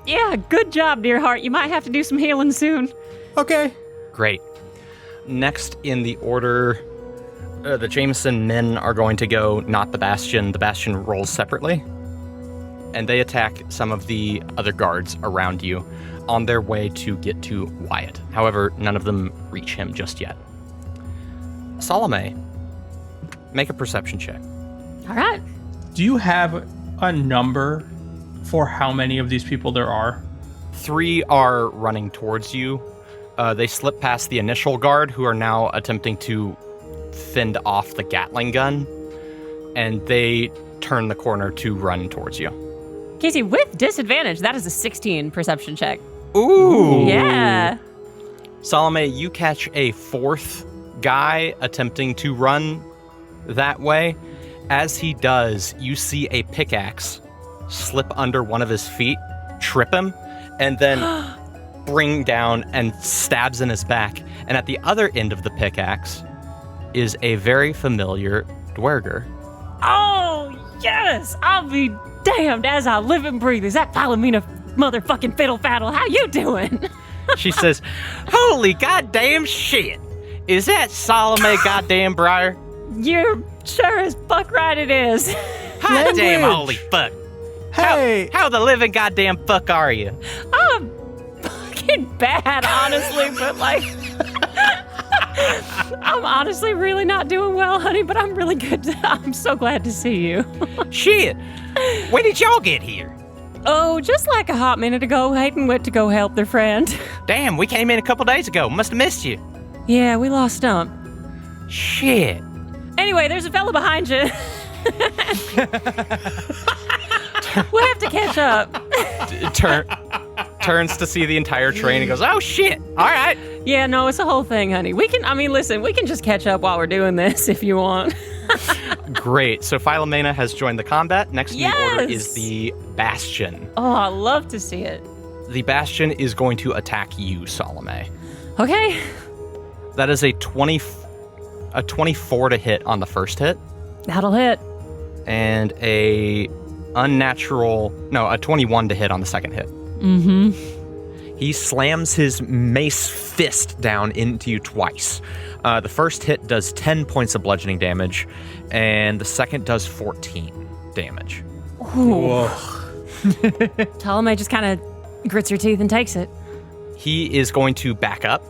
yeah, good job, dear heart. You might have to do some healing soon. Okay. Great. Next in the order, the Jameson men are going to go, not the Bastion. The Bastion rolls separately. And they attack some of the other guards around you on their way to get to Wyatt. However, none of them reach him just yet. Salome, make a perception check. All right. Do you have a number for how many of these people there are? 3 are running towards you. They slip past the initial guard, who are now attempting to fend off the Gatling gun, and they turn the corner to run towards you. Casey, with disadvantage, that is a 16 perception check. Ooh! Yeah. Salome, you catch a 4th guy attempting to run that way. As he does, you see a pickaxe slip under one of his feet, trip him, and then bring down and stabs in his back. And at the other end of the pickaxe is a very familiar dwerger. Oh, yes! I'll be damned as I live and breathe. Is that Philomena motherfucking fiddle faddle? How you doing? She says, holy goddamn shit! Is that Salome goddamn Briar? You're sure as fuck right it is. Hot damn Language. holy fuck! Hey! How the living goddamn fuck are you? I'm fucking bad, honestly, but like... I'm honestly really not doing well, honey, but I'm really good. I'm so glad to see you. Shit! When did y'all get here? Oh, just like a hot minute ago, Hayden went to go help their friend. Damn, we came in a couple days ago. Must have missed you. Yeah, we lost Stump. Shit. Anyway, there's a fella behind you. We'll have to catch up. Turns to see the entire train and goes, oh shit, all right. Yeah, no, it's a whole thing, honey. Listen, we can just catch up while we're doing this if you want. Great. So Philomena has joined the combat. Next in the order Yes! is the Bastion. Oh, I love to see it. The Bastion is going to attack you, Salome. Okay. That is a 24 to hit on the first hit, That'll hit. and a 21 to hit on the second hit. Mm-hmm. He slams his mace fist down into you twice. The first hit does 10 points of bludgeoning damage, and the second does 14 damage. Ooh. Salome just kind of grits her teeth and takes it. He is going to back up.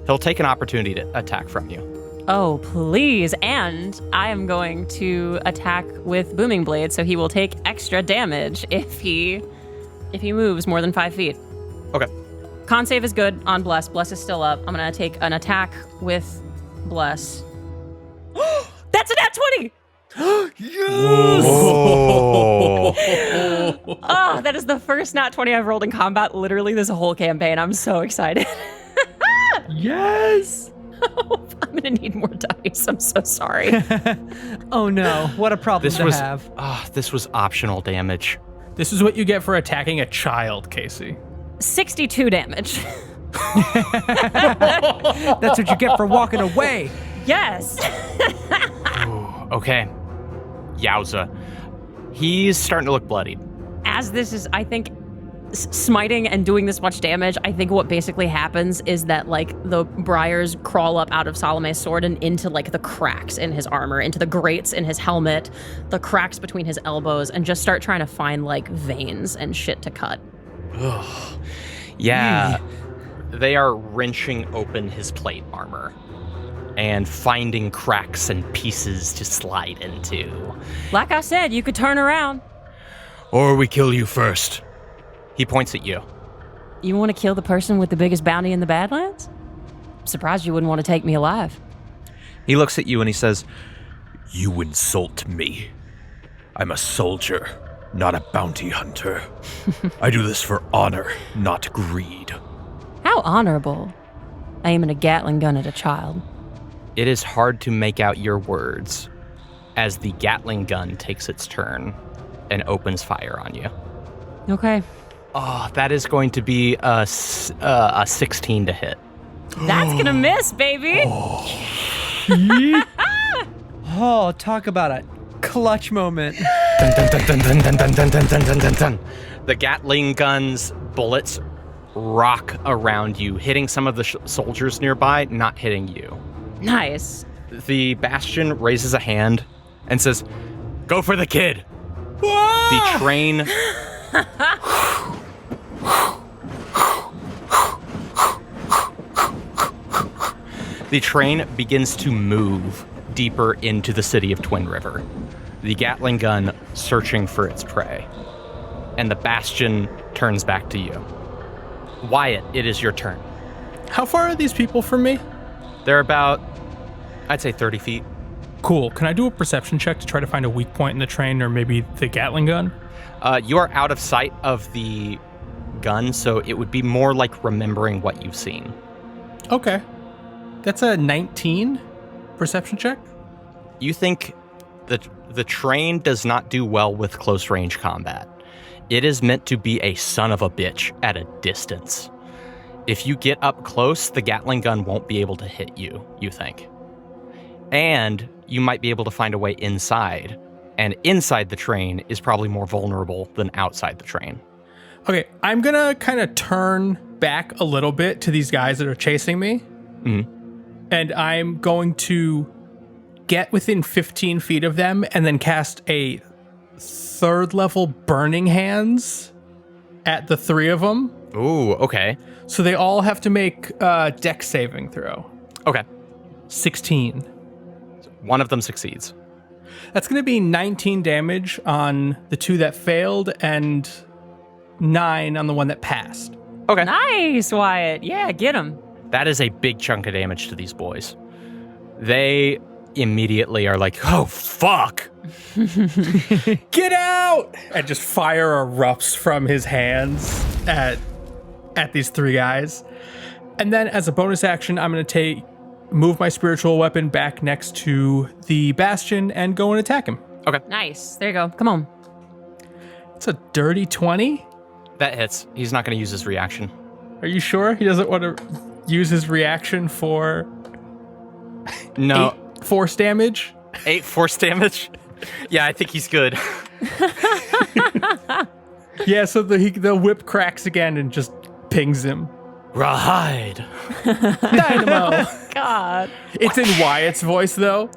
He'll take an opportunity to attack from you. Oh, please. And I am going to attack with Booming Blade, so he will take extra damage if he moves more than 5 feet. Okay. Con save is good on Bless. Bless is still up. I'm going to take an attack with Bless. That's a nat 20! Oh. Oh, that is the first nat 20 I've rolled in combat literally this whole campaign. I'm so excited. Yes. I'm going to need more dice. I'm so sorry. Oh no, what a problem to have. This was optional damage. This is what you get for attacking a child, Casey. 62 damage. That's what you get for walking away. Yes. Okay. Yowza. He's starting to look bloodied. As this is, I think, smiting and doing this much damage, I think what basically happens is that, like, the briars crawl up out of Salome's sword and into, like, the cracks in his armor, into the grates in his helmet, the cracks between his elbows, and just start trying to find, like, veins and shit to cut. Ugh. Yeah. They are wrenching open his plate armor and finding cracks and pieces to slide into. Like I said, you could turn around. Or we kill you first. He points at you. You want to kill the person with the biggest bounty in the Badlands? I'm surprised you wouldn't want to take me alive. He looks at you and he says, You insult me. I'm a soldier, not a bounty hunter. I do this for honor, not greed. How honorable. Aiming a Gatling gun at a child. It is hard to make out your words as the Gatling gun takes its turn and opens fire on you. Okay. Oh, that is going to be a 16 to hit. That's gonna miss, baby. Oh, talk about a clutch moment. Dun, dun, dun, dun, dun, dun, dun, dun, dun, dun, dun, dun. The Gatling gun's bullets rock around you, hitting some of the soldiers nearby, not hitting you. Nice. The Bastion raises a hand and says, "Go for the kid." The train The train begins to move deeper into the city of Twin River, the Gatling gun searching for its prey. And the Bastion turns back to you. Wyatt, it is your turn. How far are these people from me? They're about, I'd say 30 feet. Cool. Can I do a perception check to try to find a weak point in the train or maybe the Gatling gun? You are out of sight of the gun, so it would be more like remembering what you've seen. Okay. That's a 19 perception check? You think that the train does not do well with close range combat. It is meant to be a son of a bitch at a distance. If you get up close, the Gatling gun won't be able to hit you, you think. And you might be able to find a way inside. And inside the train is probably more vulnerable than outside the train. Okay, I'm gonna kind of turn back a little bit to these guys that are chasing me. Mm-hmm. And I'm going to get within 15 feet of them and then cast a third level Burning Hands at the three of them. Ooh, okay. So they all have to make a dex saving throw. Okay. 16. One of them succeeds. That's going to be 19 damage on the two that failed and 9 on the one that passed. Okay. Nice, Wyatt. Yeah, get him. That is a big chunk of damage to these boys. They immediately are like, oh, fuck. Get out! And just fire erupts from his hands at these 3 guys. And then as a bonus action, I'm going to move my spiritual weapon back next to the bastion and go and attack him. Okay. Nice. There you go. Come on. It's a dirty 20. That hits. He's not going to use his reaction. Are you sure he doesn't want to use his reaction for No. 8 force damage? 8 force damage? Yeah, I think he's good. Yeah, so the whip cracks again and just pings him. Rawhide. Dynamo! God. It's in Wyatt's voice, though.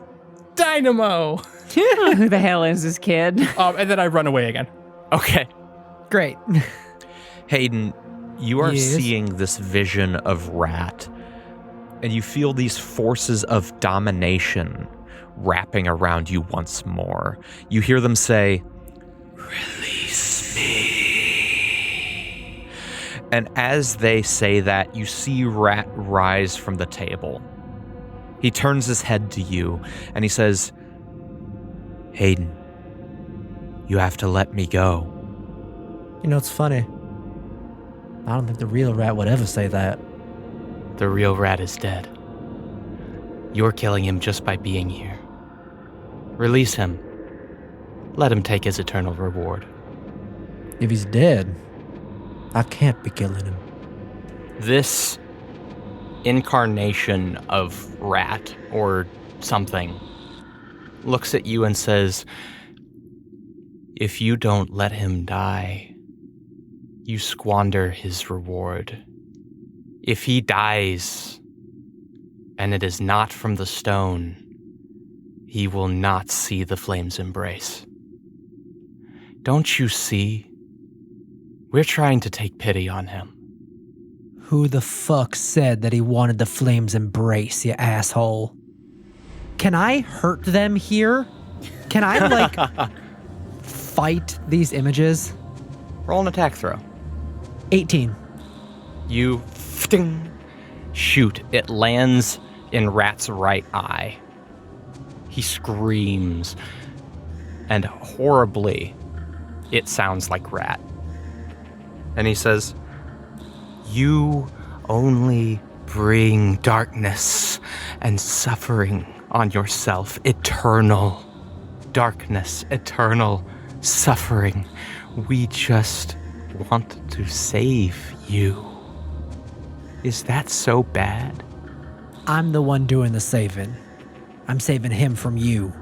Dynamo! Who the hell is this kid? And then I run away again. Okay. Great. Hayden, you are Yes? seeing this vision of Rat, and you feel these forces of domination wrapping around you once more. You hear them say, "Release me." And as they say that, you see Rat rise from the table. He turns his head to you, and he says, "Hayden, you have to let me go." You know, it's funny. I don't think the real Rat would ever say that. The real Rat is dead. You're killing him just by being here. Release him. Let him take his eternal reward. If he's dead, I can't be killing him. This incarnation of Rat or something looks at you and says, if you don't let him die, you squander his reward. If he dies, and it is not from the stone, he will not see the flame's embrace. Don't you see? We're trying to take pity on him. Who the fuck said that he wanted the flame's embrace, you asshole? Can I hurt them here? Can I, like, fight these images? Roll an attack throw. 18. You shoot. It lands in Rat's right eye. He screams, and horribly, it sounds like Rat. And he says, you only bring darkness and suffering on yourself. Eternal darkness, eternal suffering. We just want to save you. Is that so bad? I'm the one doing the saving. I'm saving him from you.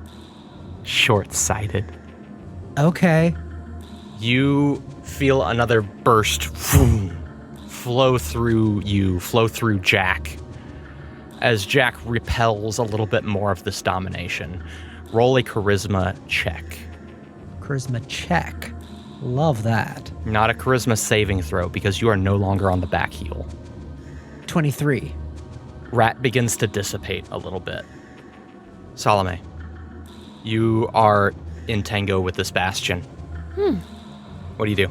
Short-sighted. Okay. You feel another burst flow through you, flow through Jack, as Jack repels a little bit more of this domination. Roll a charisma check. Charisma check. Love that. Not a charisma saving throw, because you are no longer on the back heel. 23. Rat begins to dissipate a little bit. Salome, you are in tango with this bastion. What do you do?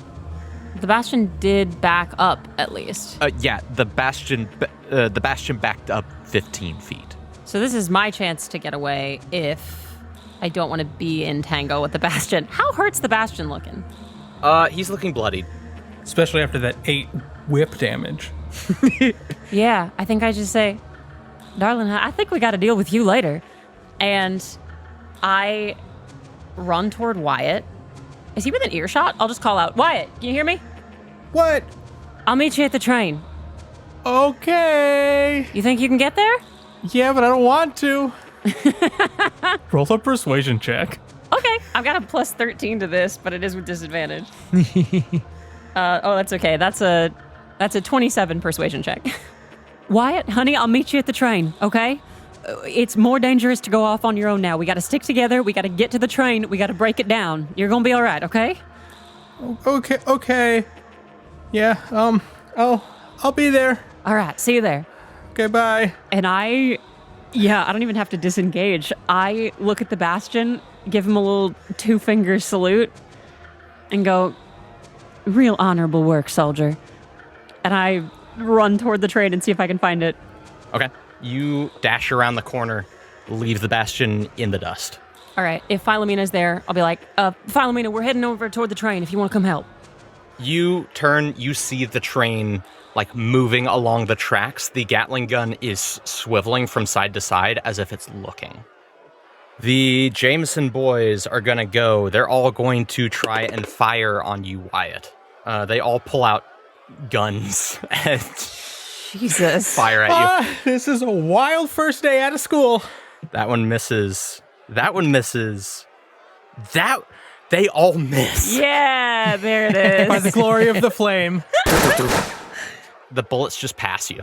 The bastion did back up, at least. Yeah, the bastion backed up 15 feet. So this is my chance to get away if I don't want to be in tango with the bastion. How hurt's the bastion looking? He's looking bloodied. Especially after that 8 whip damage. Yeah, I think I just say, darling, I think we got to deal with you later. And I run toward Wyatt. Is he within earshot? I'll just call out, Wyatt, can you hear me? What? I'll meet you at the train. Okay. You think you can get there? Yeah, but I don't want to. Roll a persuasion check. Okay, I've got a plus 13 to this, but it is with disadvantage. That's okay. That's a 27 persuasion check. Wyatt, honey, I'll meet you at the train, okay? It's more dangerous to go off on your own now. We got to stick together. We got to get to the train. We got to break it down. You're going to be all right, okay? Okay. Yeah, I'll be there. All right, see you there. Okay, bye. And I don't even have to disengage. I look at the bastion, give him a little 2-finger salute, and go, Real honorable work, soldier. And I run toward the train and see if I can find it. Okay. You dash around the corner, leave the bastion in the dust. All right, if Philomena's there, I'll be like, Philomena, we're heading over toward the train if you want to come help. You turn, you see the train like moving along the tracks. The Gatling gun is swiveling from side to side as if it's looking. The Jameson boys are going to go. They're all going to try and fire on you, Wyatt. They all pull out guns and Jesus. fire at you. This is a wild first day out of school. That one misses. That one misses. They all miss. Yeah, there it is. By the glory of the flame. The bullets just pass you.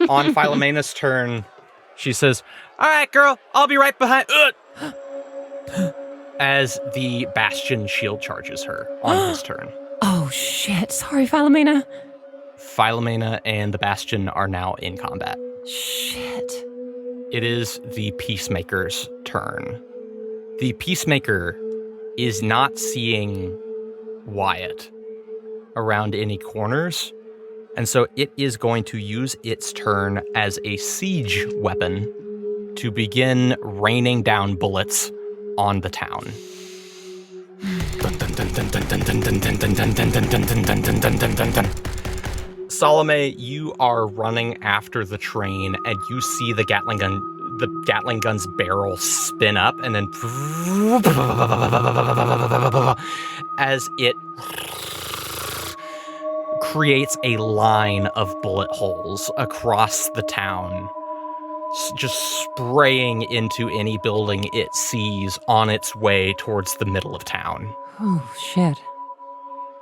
On Philomena's turn, she says, "All right, girl, I'll be right behind." As the Bastion shield charges her on his turn. Oh, shit. Sorry, Philomena. Philomena and the Bastion are now in combat. Shit. It is the Peacemaker's turn. The Peacemaker is not seeing Wyatt around any corners, and so it is going to use its turn as a siege weapon to begin raining down bullets on the town. Salome, you are running after the train, and you see the Gatling gun's barrel spin up, and then as it creates a line of bullet holes across the town, just spraying into any building it sees on its way towards the middle of town. Oh, shit.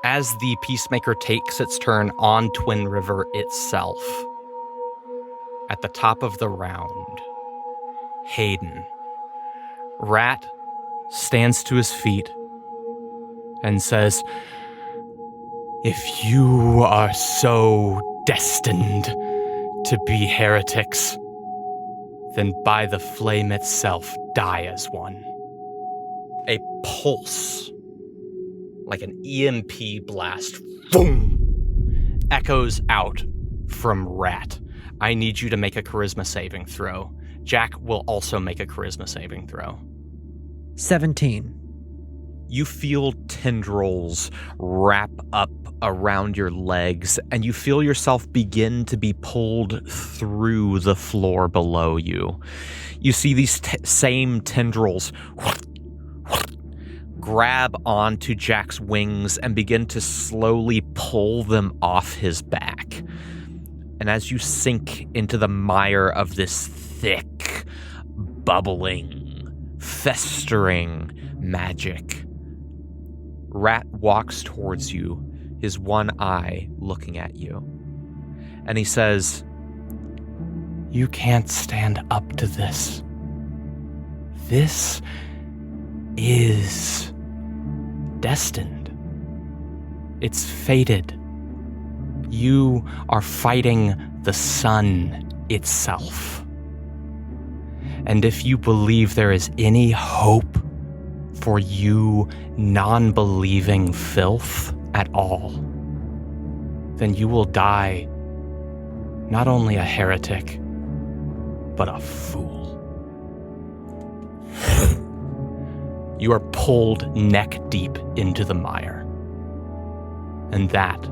As the Peacemaker takes its turn on Twin River itself, at the top of the round, Hayden. Rat stands to his feet and says, "If you are so destined to be heretics, then by the flame itself die as one." A pulse, like an EMP blast, boom, echoes out from Rat. I need you to make a charisma saving throw. Jack will also make a charisma saving throw. 17. You feel tendrils wrap up around your legs, and you feel yourself begin to be pulled through the floor below you. You see these same tendrils grab onto Jack's wings and begin to slowly pull them off his back. And as you sink into the mire of this thick, bubbling, festering magic, Rat walks towards you, his one eye looking at you. And he says, "You can't stand up to this. This is destined. It's fated. You are fighting the sun itself. And if you believe there is any hope for you non-believing filth at all, then you will die not only a heretic, but a fool." You are pulled neck deep into the mire. And that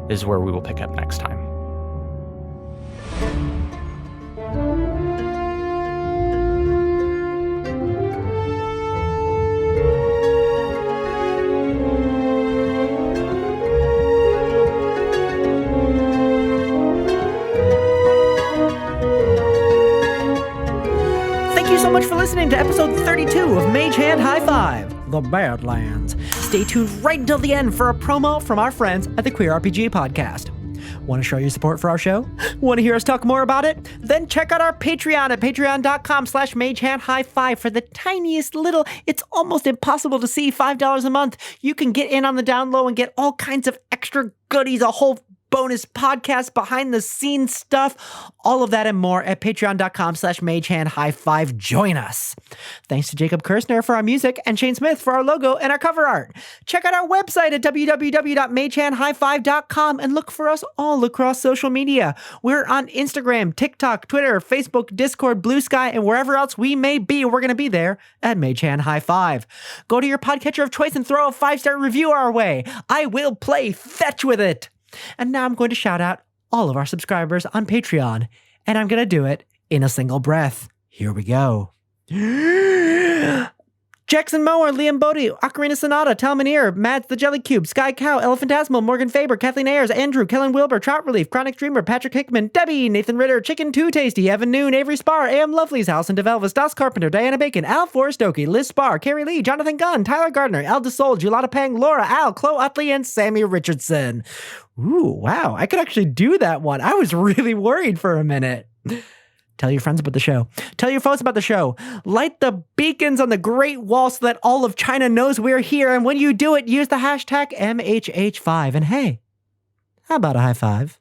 is where we will pick up next time. Thank you so much for listening to episode 32 of Mage Hand High Five, The Badlands. Stay tuned right until the end for a promo from our friends at the Queer RPG Podcast. Want to show your support for our show? Want to hear us talk more about it? Then check out our Patreon at patreon.com/magehandhigh5 for the tiniest little, it's almost impossible to see, $5 a month. You can get in on the down low and get all kinds of extra goodies, a whole bonus podcasts, behind the scenes stuff, all of that and more at patreon.com/magehandhigh5. Join us. Thanks to Jacob Kirshner for our music and Shane Smith for our logo and our cover art. Check out our website at www.magehandhigh5.com and look for us all across social media. We're on Instagram, TikTok, Twitter, Facebook, Discord, Blue Sky, and wherever else we may be. We're going to be there at MagehandHigh5. Go to your podcatcher of choice and throw a 5-star review our way. I will play fetch with it. And now I'm going to shout out all of our subscribers on Patreon, and I'm going to do it in a single breath. Here we go. Jackson Mower, Liam Bodie, Ocarina Sonata, Talmaneer, Mads the Jelly Cube, Sky Cow, Elephantasmal, Morgan Faber, Kathleen Ayers, Andrew, Kellen Wilbur, Trout Relief, Chronic Dreamer, Patrick Hickman, Debbie, Nathan Ritter, Chicken Too Tasty, Evan Noon, Avery Spar, A.M. Lovely's, Allison DeVelvis, Das Carpenter, Diana Bacon, Al Forrest Oakey, Liz Spar, Carrie Lee, Jonathan Gunn, Tyler Gardner, Al DeSol, Julata Pang, Laura, Al, Chloe Utley, and Sammy Richardson. Ooh, wow, I could actually do that one. I was really worried for a minute. Tell your friends about the show. Tell your folks about the show. Light the beacons on the Great Wall so that all of China knows we're here. And when you do it, use the hashtag MHH5. And hey, how about a high five?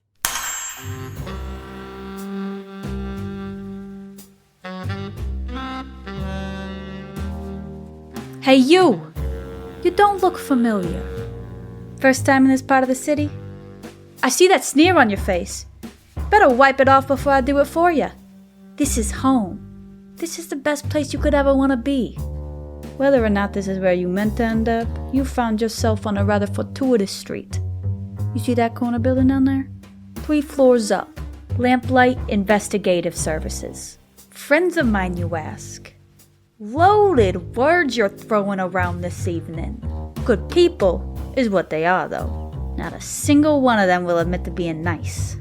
Hey, you! You don't look familiar. First time in this part of the city? I see that sneer on your face. Better wipe it off before I do it for you. This is home. This is the best place you could ever want to be. Whether or not this is where you meant to end up, you found yourself on a rather fortuitous street. You see that corner building down there? 3 floors up. Lamplight Investigative Services. Friends of mine, you ask. Loaded words you're throwing around this evening. Good people is what they are, though. Not a single one of them will admit to being nice.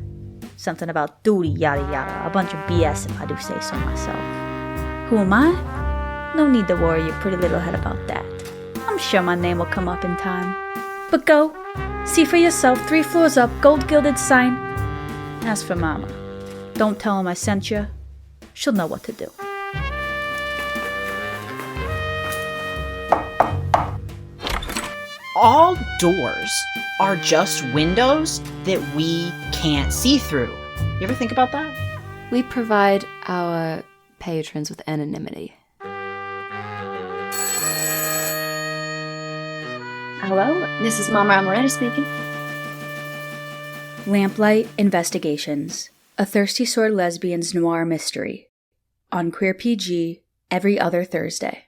Something about duty, yada yada. A bunch of BS if I do say so myself. Who am I? No need to worry your pretty little head about that. I'm sure my name will come up in time. But go. See for yourself, 3 floors up, gold gilded sign. As for Mama, don't tell him I sent you. She'll know what to do. All doors are just windows that we can't see through. You ever think about that? We provide our patrons with anonymity. Hello, this is Mama Amaretta speaking. Lamplight Investigations, a Thirsty Sword Lesbian's noir mystery. On Queer PG, every other Thursday.